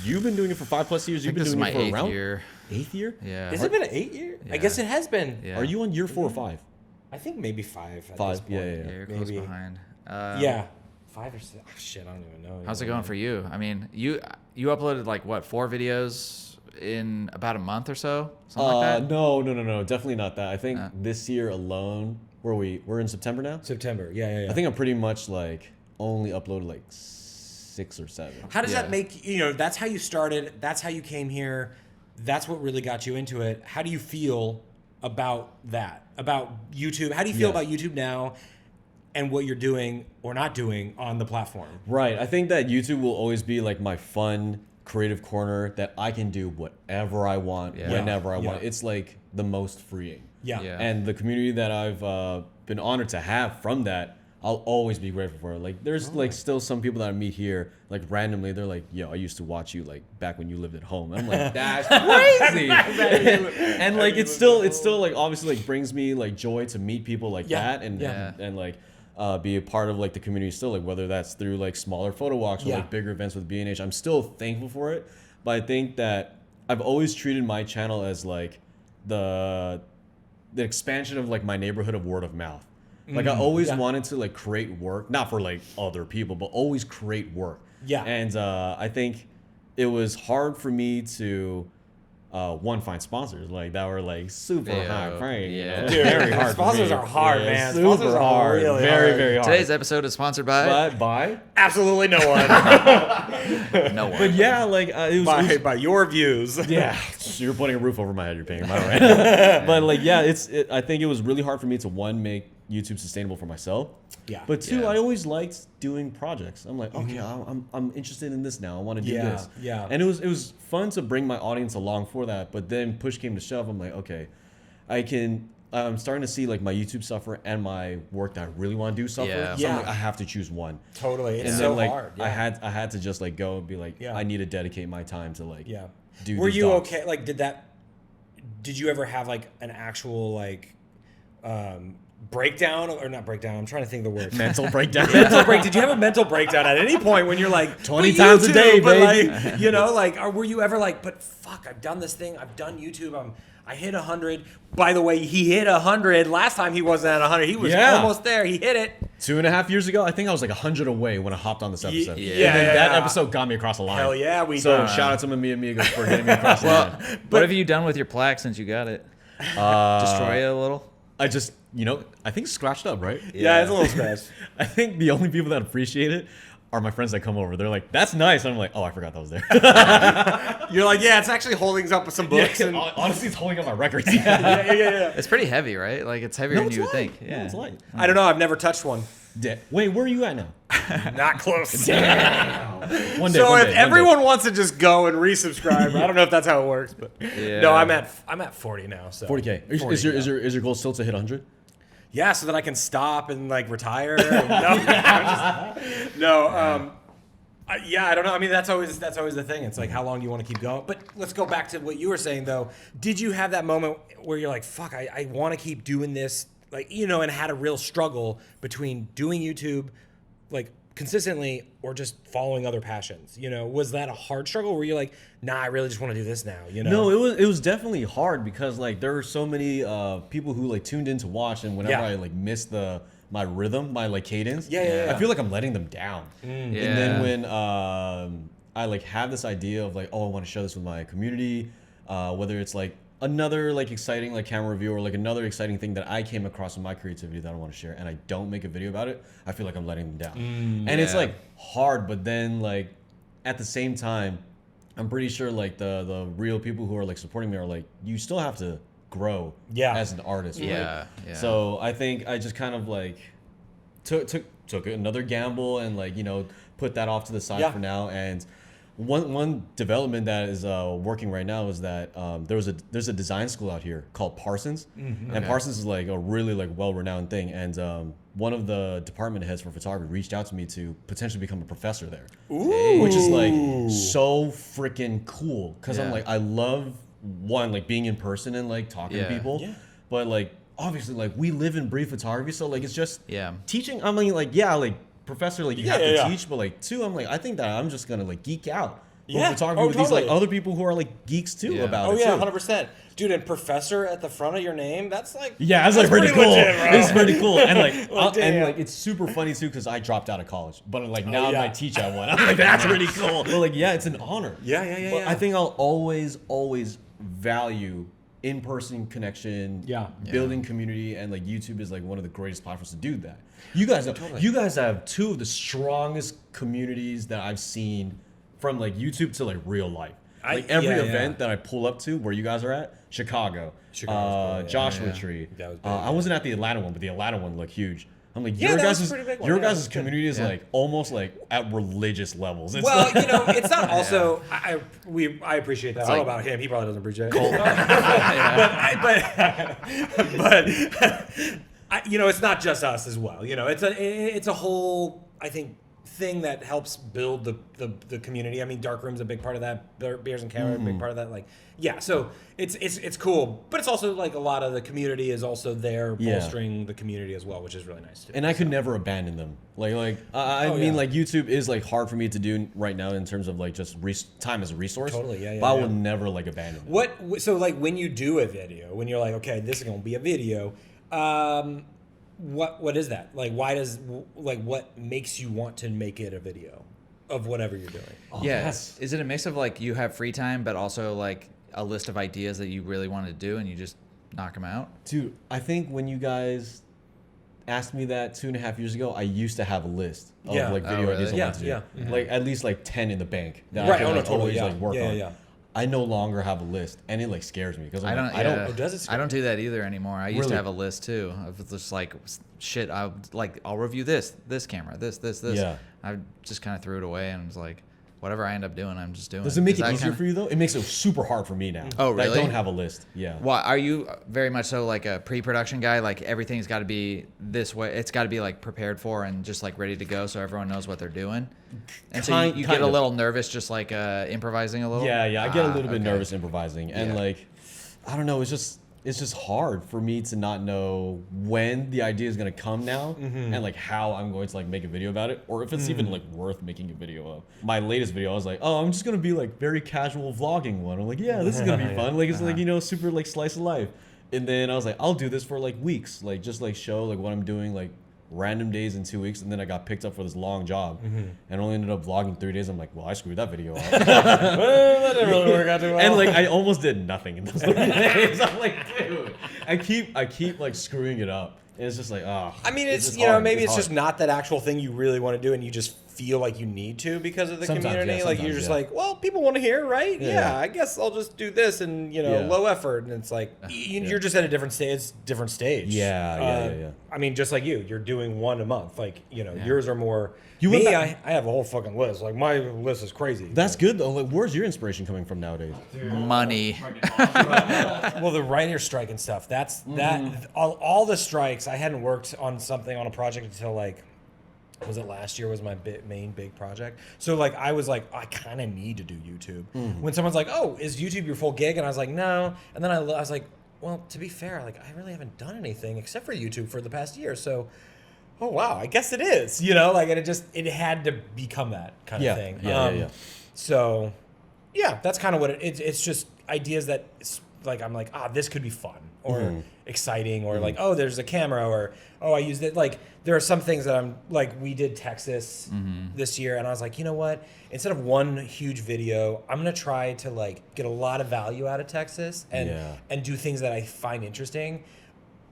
you've been doing it for 5+ years. You've been doing it for around 8th year. Yeah. Has it been 8 years? I guess it has been. Yeah. Are you on year 4 or 5? I think maybe 5. At 5. This point. Yeah, you're close Maybe. behind. Yeah. 5 or 6. Oh, shit, I don't even know. How's it going for you? I mean, you uploaded like what, 4 videos in about a month or so, something like that? No, definitely not that. I think this year alone, we're in September now. September. Yeah. I think I'm pretty much like only uploaded like 6 or 7. How does that make you know? That's how you started. That's how you came here. That's what really got you into it. How do you feel about that? About YouTube? How do you feel about YouTube now, and what you're doing or not doing on the platform? Right. I think that YouTube will always be like my fun, creative corner that I can do whatever I want, whenever I want. It's like the most freeing. Yeah. And the community that I've been honored to have from that, I'll always be grateful for. Like, there's like still some people that I meet here, like randomly, they're like, "Yo, I used to watch you like back when you lived at home." And I'm like, "That's crazy!" and like, it's still like obviously like brings me like joy to meet people like that, and like be a part of like the community still, like whether that's through like smaller photo walks or like bigger events with B&H. I'm still thankful for it, but I think that I've always treated my channel as like the expansion of like my neighborhood of word of mouth. Like I always wanted to like create work, not for like other people, but always create work. Yeah. And I think it was hard for me to find sponsors like that were like super high paying. Yeah. Dude, very hard. Sponsors are hard, man. Sponsors are hard. really very, hard. very hard. Today's episode is sponsored by absolutely no one. no one. But yeah, like it was by your views. Yeah, you're putting a roof over my head. You're paying my rent. But like, yeah, I think it was really hard for me to make YouTube sustainable for myself. Yeah. But 2, I always liked doing projects. I'm like, okay, I'm interested in this now. I want to do this. Yeah. And it was fun to bring my audience along for that. But then push came to shove. I'm like, okay, I'm starting to see like my YouTube suffer and my work that I really want to do suffer. Yeah. So I'm like, I have to choose one. Totally. It's and so then, like, hard. Yeah. I had to just like go and be like, I need to dedicate my time to like do. Were these you docs. okay? Like, did you ever have like an actual like breakdown or not breakdown? I'm trying to think of the word. Mental breakdown. Mental break. Did you have a mental breakdown at any point when you're like 20 times a day, baby? Like, you know, like, or were you ever like, but fuck, I've done this thing. I've done YouTube. I hit 100. By the way, he hit 100. Last time he wasn't at 100. He was almost there. He hit it. 2.5 years ago, I think I was like 100 away when I hopped on this episode. Yeah. That episode got me across the line. Hell yeah, we So did. shout out to Mamiyamigos for getting me across the line. What have you done with your plaque since you got it? Destroy it a little? I just, I think scratched up, right? Yeah, it's a little scratched. I think the only people that appreciate it are my friends that come over. They're like, "That's nice." And I'm like, "Oh, I forgot that was there." You're like, yeah, it's actually holding up some books. And honestly, it's holding up my records. It's pretty heavy, right? Like it's heavier than you would think. Yeah, no, it's light. I don't know. I've never touched one. Wait, where are you at now? Not close. One day. So if everyone wants to just go and resubscribe, I don't know if that's how it works, but no, I'm at 40 now. So 40K. Is your goal still to hit 100? Yeah, so that I can stop and like retire. Yeah, I don't know. I mean, that's always the thing. It's like, how long do you want to keep going? But let's go back to what you were saying though. Did you have that moment where you're like, fuck, I want to keep doing this, like, and had a real struggle between doing YouTube, like, consistently or just following other passions? Was that a hard struggle? Were you like, nah, I really just want to do this now? No, it was definitely hard because like there were so many people who like tuned in to watch, and whenever I like missed my rhythm, my like cadence, I feel like I'm letting them down. And then when I like have this idea of like, oh, I want to share this with my community, whether it's like another like exciting like camera review or like another exciting thing that I came across in my creativity that I want to share, and I don't make a video about it, I feel like I'm letting them down. And it's like hard, but then like at the same time, I'm pretty sure like the real people who are like supporting me are like, you still have to grow as an artist. Right? So I think I just kind of like took another gamble and like, put that off to the side Yeah. for now. And one development that is working right now is that there's a design school out here called Parsons, and Parsons is like a really like well-renowned thing. And one of the department heads for photography reached out to me to potentially become a professor there, which is like so freaking cool. Because I'm Yeah. like, I love like being in person and like talking to Yeah. people, but like obviously like we live and breathe photography, so like it's just Yeah. teaching. I mean like like professor, like you have to yeah. teach, but like two, I'm like, I think that I'm just gonna like geek out Yeah. photography with these like other people who are like geeks too Yeah. about Oh it yeah, too. 100%. Dude, and professor at the front of your name, that's like Yeah, that's like pretty cool. legit, bro. It's pretty cool, and like, and damn. like it's super funny too because I dropped out of college, but like now yeah. I might teach at one. I'm like, that's pretty cool. But like, yeah, it's an honor. Yeah. But I think I'll always value in-person connection, building community, and like YouTube is like one of the greatest platforms to do that. You guys have two of the strongest communities that I've seen from like YouTube to like real life. Like every event that I pull up to where you guys are at, Chicago's cool, yeah. Joshua Tree. That was big, I wasn't at the Atlanta one, but the Atlanta one looked huge. I'm like, Yeah, your that was guys' a pretty big one. your Yeah, guys' that's good. community is Yeah. like almost like at religious levels. It's Well, like, you know, it's not also. I appreciate that. I don't know like- about him. He probably doesn't appreciate it. but you know, it's not just us as well. You know, it's a whole, I think, thing that helps build the community. I mean, Darkroom's a big part of that. Beers and Camera, a big part of that. Like, yeah, so it's cool, but it's also like a lot of the community is also there bolstering the community as well, which is really nice too. and I could never abandon them. I mean, yeah. like YouTube is like hard for me to do right now in terms of like just time as a resource. Totally, yeah, But I yeah. will never like abandon them. So like when you do a video, when you're like, okay, this is gonna be a video, what is that? Like, what makes you want to make it a video of whatever you're doing? Yes. Is it a mix of like you have free time, but also like a list of ideas that you really want to do and you just knock them out? Dude, I think when you guys asked me that 2.5 years ago, I used to have a list of Yeah. like Oh, video really? ideas I Yeah, wanted to do. yeah. Like at least like 10 in the bank that Right, I could oh, no, like, totally, always yeah. like work Yeah, on. yeah. I no longer have a list, and it like scares me because I don't. I don't. yeah. Oh, does it scare I don't do that either anymore. I used Really? to have a list too of just like shit. I'll review this camera, this. Yeah. I just kind of threw it away and was like, whatever I end up doing, I'm just doing. Does it make it 'Cause I easier kinda- for you though? It makes it super hard for me now. Oh, that I really? don't have a list. Yeah. Why are you very much so like a pre-production guy? Like everything's got to be this way. It's got to be like prepared for and just like ready to go, so everyone knows what they're doing. And so you Kind get a of. little nervous, just like improvising a little. Yeah, I get a little bit okay. nervous improvising, and Yeah. like, I don't know. It's just hard for me to not know when the idea is gonna come now, and like how I'm going to like make a video about it, or if it's even like worth making a video of. My latest video, I was like, oh, I'm just gonna be like very casual vlogging one. I'm like, yeah, this is gonna be fun. Like it's like super like slice of life. And then I was like, I'll do this for like weeks, like just like show like what I'm doing like random days in 2 weeks, and then I got picked up for this long job and only ended up vlogging 3 days. I'm like, well, I screwed that video up. That didn't really work out too well. And like I almost did nothing in those 3 days. I'm like, dude, I keep like screwing it up. And it's just like, oh. I mean, it's just you know, hard. maybe it's just hard. not that actual thing you really want to do, and you just feel like you need to because of the Sometimes, community. yeah, like you're sometimes, just yeah. like, well, people want to hear, right? Yeah. I guess I'll just do this, and you know, Yeah. low effort, and it's like you're just at a different stage. Yeah. I mean, just like you're doing one a month. Like you know, yours are more. You Me, went I have a whole fucking list. Like my list is crazy. That's good though. Like, where's your inspiration coming from nowadays? Money. Well, the writer strike and stuff. That's that. All the strikes. I hadn't worked on something on a project until like, was it last year? Was my main big project. So like, I was like, I kind of need to do YouTube. When someone's like, "Oh, is YouTube your full gig?" and I was like, "No," and then I was like, "Well, to be fair, like I really haven't done anything except for YouTube for the past year." So, oh wow, I guess it is. You know, like and it had to become that kind Yeah, of thing. yeah. So, yeah, that's kind of what it's just ideas that like I'm like, this could be fun or exciting or like, oh, there's a camera or oh, I used it. Like there are some things that I'm like, we did Texas this year and I was like, you know what? Instead of one huge video, I'm gonna try to like get a lot of value out of Texas and do things that I find interesting.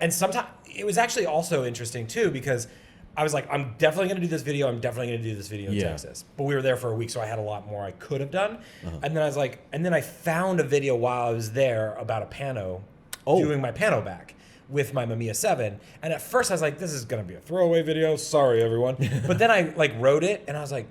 And sometimes it was actually also interesting too because I was like, I'm definitely going to do this video. I'm definitely going to do this video in Texas. But we were there for a week, so I had a lot more I could have done. And then I was like, and then I found a video while I was there about a pano, doing my pano back with my Mamiya 7. And at first I was like, this is going to be a throwaway video. Sorry, everyone. But then I like wrote it and I was like,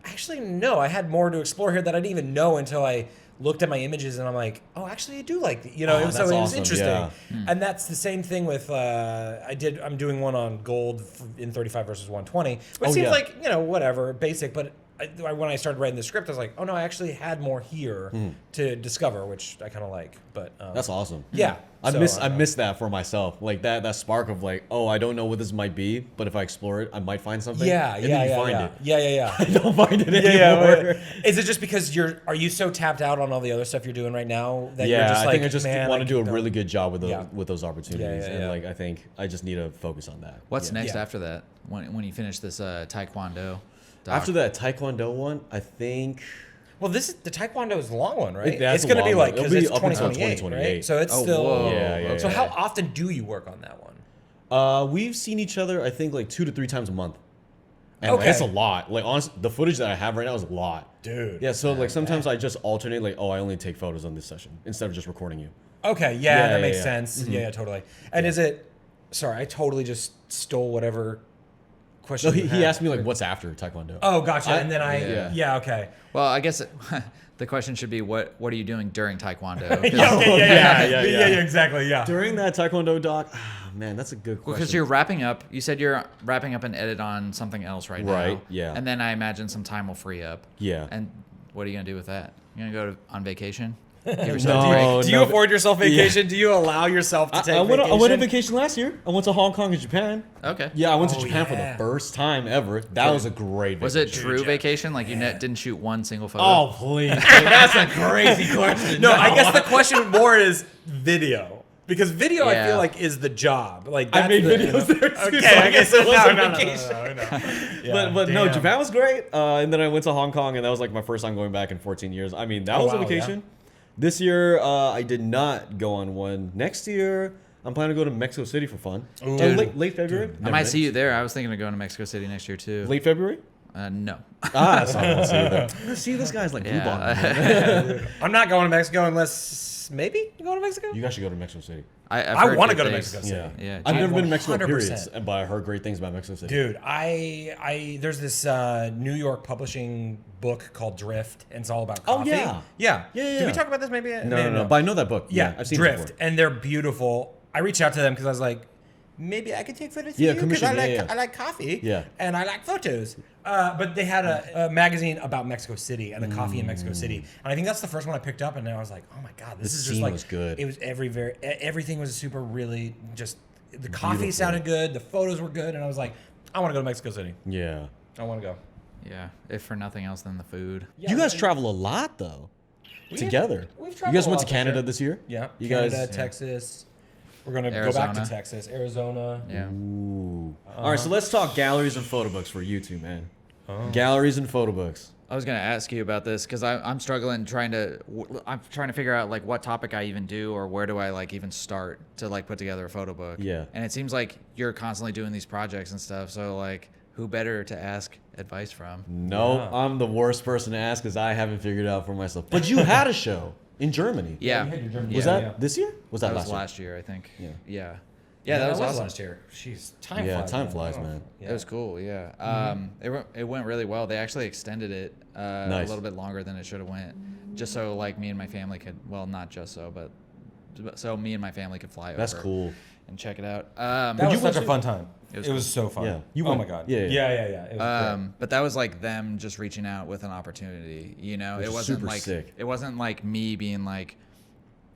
Actually, no. I had more to explore here that I didn't even know until I looked at my images, and I'm like, oh, actually, I do like it. Oh, So it was awesome, interesting. yeah. And that's the same thing with I'm doing one on gold in 35 versus 120, which seems like whatever, basic, but. When I started writing the script, I was like, oh no, I actually had more here to discover, which I kind of like. But That's awesome. Yeah. I miss that for myself. Like that spark of like, oh, I don't know what this might be, but if I explore it, I might find something. Yeah, and then you find it. Yeah. I don't find it anymore. Is it just because are you so tapped out on all the other stuff you're doing right now that you're just I like, think I just want to do a really good job with those opportunities, Yeah. and like I think I just need to focus on that. What's next Yeah. after that? When you finish this Taekwondo? Doc? After that Taekwondo one, I think. Well, the Taekwondo is a long one, right? That's It's going to a be long like one. because It'll it's be up until 2028, right? 2028. So it's still. whoa. Yeah. So yeah. how often do you work on that one? We've seen each other, I think, like 2 to 3 times a month. And Okay. it's a lot. Like, honestly, the footage that I have right now is a lot. Dude. Yeah, so, like, sometimes I just alternate, like, oh, I only take photos on this session instead of just recording you. Okay, Yeah, that makes yeah. sense. Yeah, totally. And is it? Sorry, I totally just stole whatever question. No, you he had. asked me, like, what's after Taekwondo? Oh, gotcha. And then Yeah. okay. Well, I guess the question should be what are you doing during Taekwondo? 'Cause- Yeah, exactly. Yeah. During that Taekwondo doc, man, that's a good question. Because you're wrapping up. You said you're wrapping up an edit on something else right now. Right, yeah. And then I imagine some time will free up. Yeah. And what are you gonna do with that? You're gonna go on vacation? Give yourself a No, break? Do you afford yourself vacation? Do you allow yourself to take I went vacation? on vacation last year. I went to Hong Kong and Japan. Okay. Yeah, I went to Oh, Japan for yeah. the first time ever. That was a great vacation. Was it true vacation? Like you didn't shoot one single photo? Oh, please. That's a crazy question. No, I guess the question more is video. Because video, I Yeah. feel like, is the job. Like I made that's the- videos there too. Okay, so I guess it was no, a no, vacation. But no, Japan was great. And then I went to Hong Kong, and that was like my first time going back in 14 years. I mean, that was a wow, vacation. This year, I did not go on one. Next year, I'm planning to go to Mexico City for fun. Late February. I might see you there. I was thinking of going to Mexico City next year too. Late February? No. So I won't see you there. See, this guy's like blue ball. I'm not going to Mexico unless maybe you go to Mexico. You guys should go to Mexico City. I want to go to Mexico City. Yeah. I've never been to Mexico, 100%. period, but I heard great things about Mexico City. Dude, I there's this New York publishing book called Drift, and it's all about coffee. yeah. Yeah. Yeah. Did we talk about this? Maybe No. But I know that book. Yeah, I've seen it Drift, before. and they're beautiful. I reached out to them because I was like, maybe I could take photos for Yeah, you because commission, yeah. I like coffee. Yeah. and I like photos. But they had a magazine about Mexico City and the coffee in Mexico City, and I think that's the first one I picked up, and then I was like, oh my god, this The is just scene like was good. It was everything was super really just the coffee Beautiful. sounded good, the photos were good, and I was like, I want to go to Mexico City. Yeah. I want to go. Yeah. If for nothing else than the food. You guys travel a lot, though. Together. we've You traveled guys a went lot to Canada this this year? Yeah, You Canada, guys. Texas. We're gonna go back to Arizona. Texas, Arizona. Yeah. Ooh. All right, so let's talk galleries and photo books for you two, man. Galleries and photo books. I was gonna ask you about this because I'm struggling I'm trying to figure out like what topic I even do or where do I like even start to like put together a photo book. Yeah. And it seems like you're constantly doing these projects and stuff. So like, who better to ask advice from? No, I'm the worst person to ask because I haven't figured it out for myself. But you had a show in Germany. Yeah. you had your German- Was Yeah, that this year? Was that, That was last year? last year, I think. Yeah. Yeah. Yeah, that was awesome. last year. Jeez, time Yeah, flies. time flies, man. Yeah. It was cool, yeah. It went really well. They actually extended it a Nice. little bit longer than it should have went, just so like me and my family could. Well, not just so, but so me and my family could fly That's over cool. and check it out. That you was such a watch it? fun time. It It was was, so fun. Yeah. You oh went- my god. yeah. It was great. But that was like them just reaching out with an opportunity. You know, Which it is wasn't super like sick. it wasn't like me being like,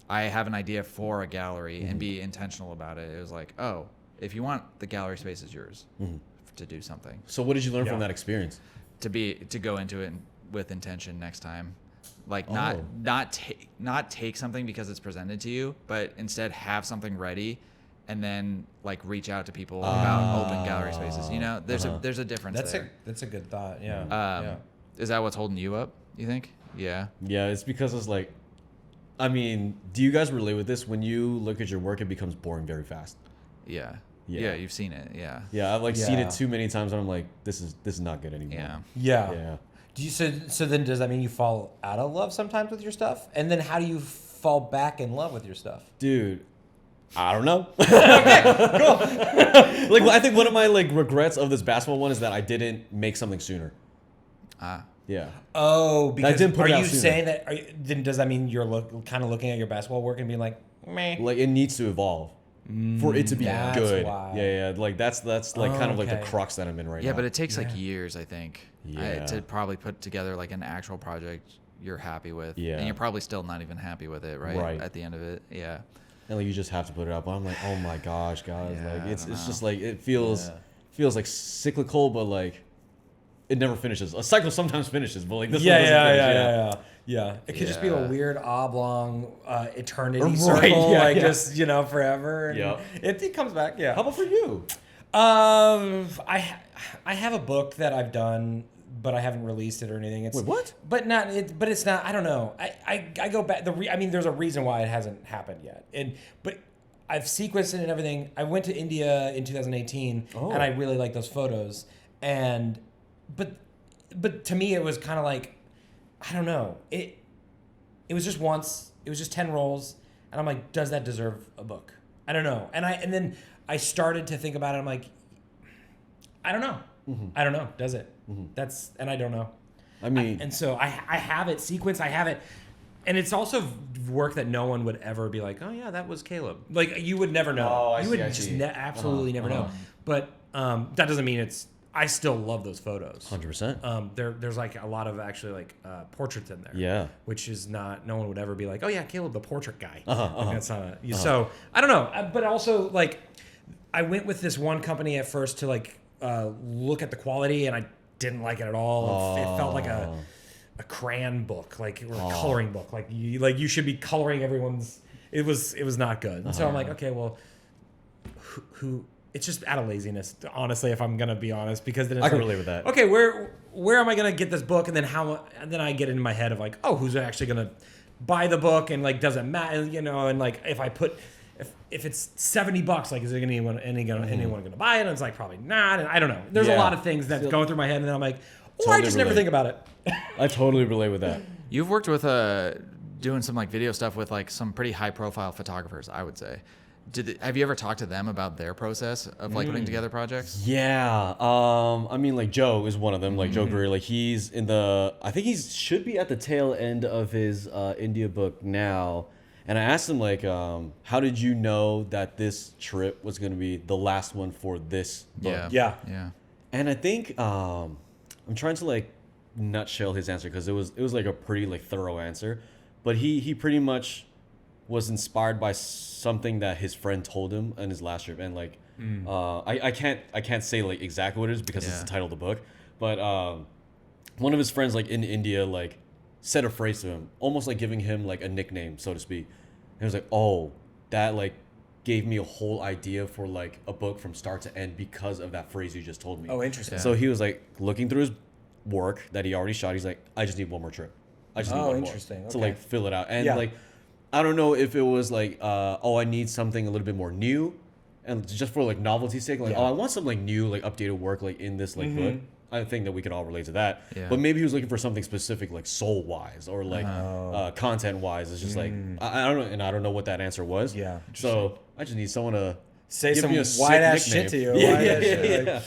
I have an idea for a gallery Mm-hmm. and be intentional about it. It was like, oh, if you want the gallery space is yours Mm-hmm. to do something. So what did you learn Yeah. from that experience? To go into it with intention next time, like Oh. not take something because it's presented to you, but instead have something ready, and then like reach out to people about open gallery spaces. You know, there's a difference there. That's a good thought. Yeah. Yeah. Is that what's holding you up? You think? Yeah. Yeah, it's because it's like, I mean, do you guys relate with this? When you look at your work, it becomes boring very fast. Yeah. Yeah. Yeah. You've seen it. Yeah. Yeah, I've like seen Yeah. it too many times, and I'm like, this is not good anymore. Yeah. Yeah. Yeah. Do you so then does that mean you fall out of love sometimes with your stuff? And then how do you fall back in love with your stuff? Dude, I don't know. Like, I think one of my like regrets of this basketball one is that I didn't make something sooner. Yeah. Oh, because didn't put are it out you sooner. saying that? Then does that mean you're kind of looking at your basketball work and being like, meh? Like it needs to evolve for it to be That's good. why. Yeah. Like that's like kind of like the Okay. crux that I'm in right now. Yeah, but it takes like years, I think, Yeah. to probably put together like an actual project you're happy with. Yeah. And you're probably still not even happy with it, right? Right. At the end of it. Yeah. and like you just have to put it up. But I'm like, oh my gosh, guys, Yeah, like I it's don't just know. like it feels like cyclical, but like it never finishes. A cycle sometimes finishes, but like this one doesn't finish. Yeah. It could just be a Yeah. weird oblong eternity Right, circle, yeah, like yeah. just forever. And Yeah. it comes back. Yeah. How about for you? I have a book that I've done, but I haven't released it or anything. It's Wait, what? But not it. But it's not. I don't know. I go back. I mean, there's a reason why it hasn't happened yet. But I've sequenced it and everything. I went to India in 2018, Oh. and I really like those photos. But to me, it was kind of like, I don't know. It was just once. It was just 10 rolls, and I'm like, does that deserve a book? I don't know. And then I started to think about it. I'm like, I don't know. I don't know. Does it? And I don't know. I mean, And so I have it sequenced. I have it. And it's also work that no one would ever be like, oh, yeah, that was Caleb. Like, you would never know. Oh, I you see, would I just see. absolutely never know. But that doesn't mean I still love those photos. 100%. There's like a lot of actually like portraits in there. Yeah. Which is no one would ever be like, oh, yeah, Caleb, the portrait guy. Uh-huh. Like, that's not So, I don't know. But also, like, I went with this one company at first to like look at the quality, and I didn't like it at all. It felt like a crayon book, like, or a coloring book. Like you should be coloring everyone's. It was not good. And so I'm like, okay, well, who? It's just out of laziness, honestly, if I'm gonna be honest, because then it's I can like, relate with that. Okay, where am I gonna get this book, and then how? And then I get into my head of like, oh, who's actually gonna buy the book, and like, does it matter, and like, if I put. If it's $70, like, is there anyone gonna buy it? And it's like, probably not. And I don't know. There's a Yeah. lot of things that's going through my head, and then I'm like, I Totally just never relate. think about it. I totally relate with that. You've worked with doing some like video stuff with like some pretty high profile photographers, I would say. Have you ever talked to them about their process of like putting together projects? Yeah. I mean, like Joe is one of them. Like Joe Greer, like he's I think should be at the tail end of his India book now. And I asked him like, how did you know that this trip was going to be the last one for this book? Yeah. Yeah. Yeah. And I think I'm trying to like nutshell his answer because it was like a pretty like thorough answer, but he pretty much was inspired by something that his friend told him on his last trip, and like I can't say like exactly what it is because it's Yeah. the title of the book, but one of his friends like in India like said a phrase to him, almost like giving him like a nickname, so to speak. And he was like, oh, that like gave me a whole idea for like a book from start to end because of that phrase you just told me. Oh, interesting. So he was like looking through his work that he already shot. He's like, I just need one more trip. I just need Oh, one interesting. more to Okay. like fill it out. And Yeah. like, I don't know if it was like, I need something a little bit more new, and just for like novelty's sake, like, Yeah. Mm-hmm. I want some like new, like updated work like in this like book. I think that we could all relate to that. Yeah. But maybe he was looking for something specific, like soul wise or like content wise. It's just like I don't know, and I don't know what that answer was. Yeah. So I just need someone to Say give some me a sick white ass nickname. shit to you. Yeah, White yeah, ass shit, yeah, like- yeah.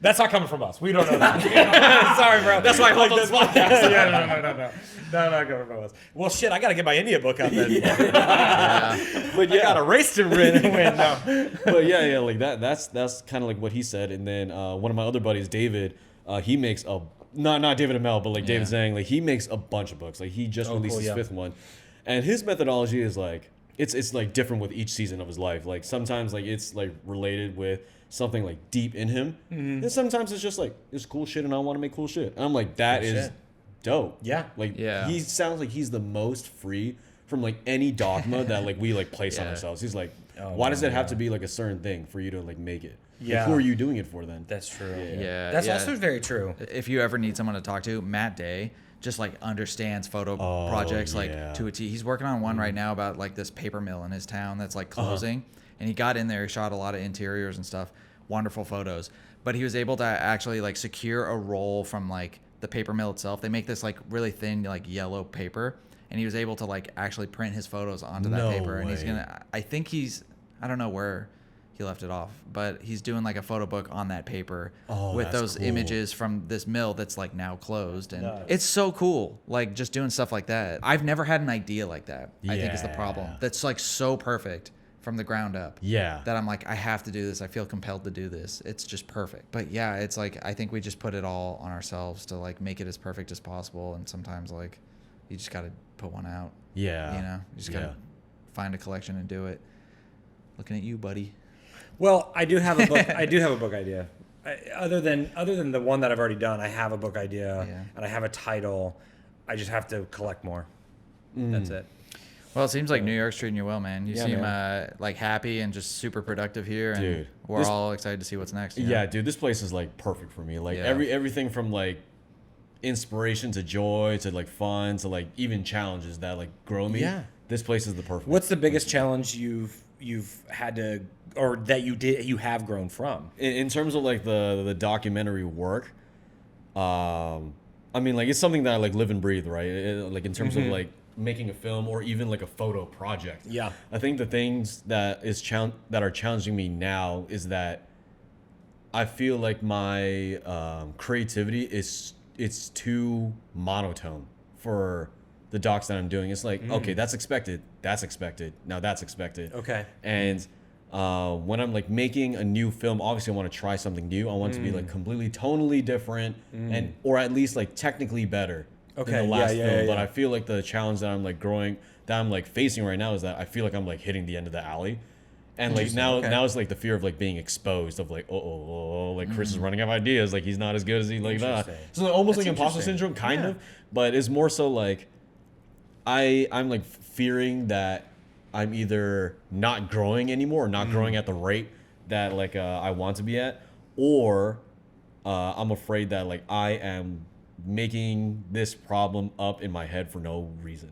That's not coming from us. We don't know that. Sorry, bro. That's why I hopped on this podcast. No, not coming from us. Well, shit, I gotta get my India book out then. But I got a race to win. No. But yeah, like that's kind of like what he said. And then one of my other buddies, David, he makes not David Amell, but like David Zhang, like he makes a bunch of books. Like he just released cool, his yeah. 5th one, and his methodology is like it's like different with each season of his life. Like sometimes like it's like related with something like deep in him, and sometimes it's just like it's cool shit, and I want to make cool shit. And I'm like, that is shit. dope. Yeah. Like Yeah. he sounds like he's the most free from like any dogma that like we like place on Yeah. ourselves. He's like, Oh, why does man, it have to be like a certain thing for you to like make it? Like, Yeah. who are you doing it for then? That's true. Yeah. That's yeah. also very true. If you ever need someone to talk to, Matt Day just like understands photo projects like yeah. to a T. He's working on one right now about like this paper mill in his town that's like closing, and he got in there, he shot a lot of interiors and stuff, wonderful photos. But he was able to actually like secure a roll from like the paper mill itself. They make this like really thin like yellow paper, and he was able to like actually print his photos onto that No paper. And he's way. gonna, I think I don't know where he left it off. But he's doing like a photo book on that paper with that's those cool. images from this mill that's like now closed. And Nice. it's so cool, like just doing stuff like that. I've never had an idea like that, I think is the problem. Yeah. That's like so perfect from the ground up. Yeah. That I'm like, I have to do this. I feel compelled to do this. It's just perfect. But yeah, it's like, I think we just put it all on ourselves to like make it as perfect as possible. And sometimes like you just got to put one out. Yeah. You know, you just got to find a collection and do it. Looking at you, buddy. Well, I do have a book. I do have a book idea. Other than the one that I've already done, I have a book idea and I have a title. I just have to collect more. That's it. Well, it seems like New York's treating you well, man. You Yeah, seem man. like happy and just super productive here, and Dude, we're all excited to see what's next. You know? Yeah, dude, this place is like perfect for me. Like Yeah. everything from like inspiration to joy to like fun to like even challenges that like grow me. Yeah. This place is the perfect. What's the biggest challenge you've had to, or that you have grown from? in terms of like the documentary work? I mean, like it's something that I like live and breathe, right? Like in terms of like making a film or even like a photo project. Yeah. I think the things that are challenging me now is that I feel like my creativity it's too monotone for the docs that I'm doing. It's like, okay, that's expected. Now that's expected. Okay. And when I'm like making a new film, obviously I want to try something new. I want it to be like completely tonally different and or at least like technically better than Okay, the last yeah, film. yeah, But yeah. I feel like the challenge that I'm like facing right now is that I feel like I'm like hitting the end of the alley. And like now it's like the fear of like being exposed of like like Chris is running out of ideas, like he's not as good as he like that. Interesting. So like, almost That's like imposter interesting. syndrome kind Yeah. of, but it's more so like I'm like fearing that I'm either not growing anymore or not growing at the rate that like I want to be at, or I'm afraid that like I am making this problem up in my head for no reason.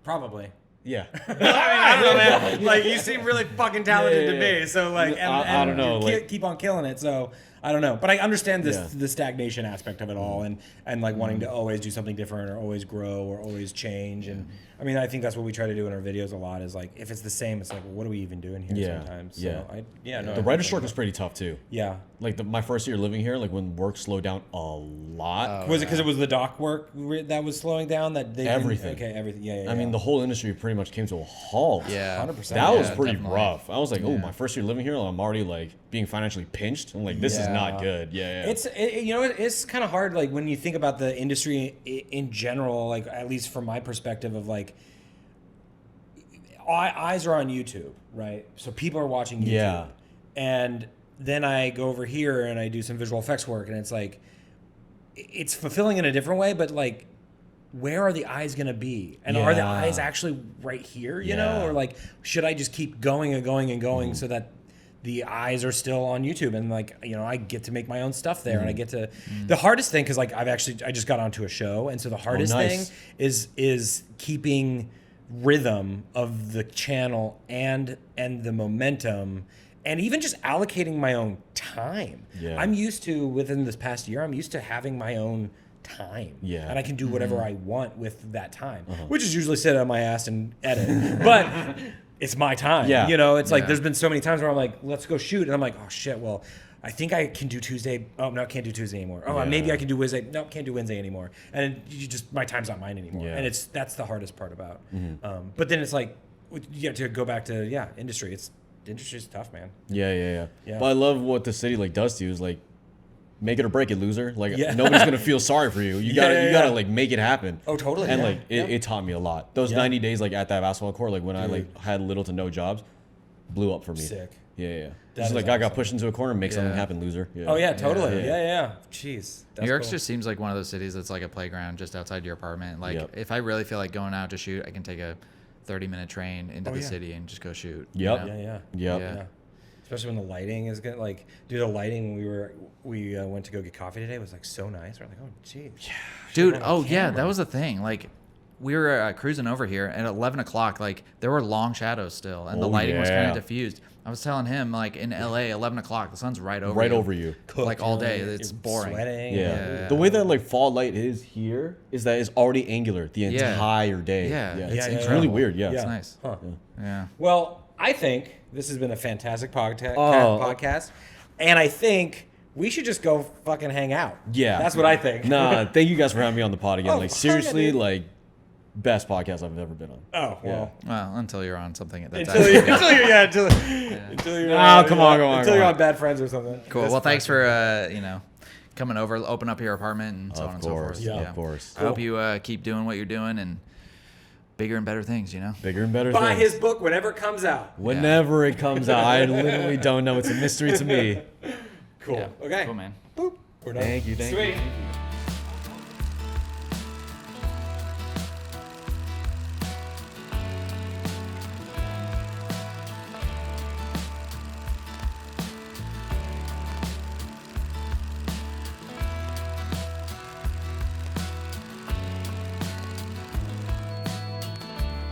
Probably. Yeah. I don't know, man. Like, you seem really fucking talented to me. So, like, I don't know, you like- keep on killing it. So, I don't know. But I understand this Yeah. the stagnation aspect of it all, and like wanting to always do something different or always grow or always change. And I mean, I think that's what we try to do in our videos a lot. Is like, if it's the same, it's like, well, what are we even doing here? Yeah. Sometimes. Yeah. So no. The writer's strike was pretty tough too. Yeah. Like my first year living here, like when work slowed down a lot. Was it because it was the dock work that was slowing down? That they Everything. Okay, everything. Yeah. I mean, the whole industry pretty much came to a halt. Yeah. 100%. That was Yeah, pretty definitely. rough. I was like, oh, my first year living here, I'm already like being financially pinched. I'm like, this is not good. Yeah. It's kind of hard, like when you think about the industry in general, like at least from my perspective of like eyes are on YouTube, right? So people are watching YouTube. Yeah. And then I go over here and I do some visual effects work, and it's like it's fulfilling in a different way, but like where are the eyes going to be? And are the Yeah. eyes actually right here, you know? Yeah. Or like should I just keep going and going and going so that the eyes are still on YouTube, and like, you know, I get to make my own stuff there, and I get to. The hardest thing, because like I just got onto a show, and so the hardest nice. thing is keeping rhythm of the channel and the momentum, and even just allocating my own time. Yeah. I'm used to, within this past year, I'm used to having my own time. Yeah. And I can do whatever I want with that time, which is usually sit on my ass and edit. But it's my time. Yeah. You know, it's like Yeah. there's been so many times where I'm like, let's go shoot. And I'm like, oh shit, well, I think I can do Tuesday. Oh, no, I can't do Tuesday anymore. Oh, Yeah. maybe I can do Wednesday. No, can't do Wednesday anymore. And you just, my time's not mine anymore. Yeah. And that's the hardest part about. But then it's like, you have to go back to, industry. Industry's tough, man. Yeah. Yeah. But I love what the city like does to you is like make it or break it, loser. Like Yeah. nobody's gonna feel sorry for you. You Yeah, gotta yeah. like make it happen. Oh, totally, And yeah, like it taught me a lot. Those Yeah. 90 days like at that basketball court, like when I like had little to no jobs, blew up for me. Sick. Yeah. That Just is like I got awesome. pushed into a corner, make something Yeah. happen, loser. Yeah. Oh, yeah, totally. Yeah. Yeah. Jeez. New York just seems like one of those cities that's like a playground just outside your apartment. Like Yep. if I really feel like going out to shoot, I can take a 30-minute train into the yeah. city and just go shoot. Yep. You know? Yeah. Yep. Yeah. Especially when the lighting is good. Like, dude, the lighting, we went to go get coffee today, was like so nice. We're like, oh, geez. Dude, on oh yeah, camera. that was the thing. Like, we were cruising over here, and at 11 o'clock, like, there were long shadows still, and the Oh, lighting was kind yeah. of diffused. I was telling him, like, in LA, 11 o'clock, the sun's right over Right you. over you. Like, all day. You're It's boring. Sweating. Yeah. Yeah. The way that like fall light is here is that it's already angular the Yeah. entire day. Yeah. It's, Yeah, it's yeah. really weird. Yeah. It's Yeah. nice. Huh. Yeah. Well, I think this has been a fantastic Oh. podcast, and I think we should just go fucking hang out. Yeah. That's what I think. Nah, thank you guys for having me on the pod again. Oh, Like hell yeah, seriously, dude. like best podcast I've ever been on. Oh well. Well, until you're on something that's Until you're, actually until you're, Oh, come on, until you're on Bad Friends or something. cool. That's Well, thanks fine. for coming over, open up your apartment, and so on Of and so course, forth. of course. I hope you keep doing what you're doing and bigger and better things. Bigger and better Buy things. his book whenever it comes out. Whenever it comes out, I literally don't know. It's a mystery to me. Cool. Yeah. Okay. Cool, man. Boop. We're done. Thank you. Sweet.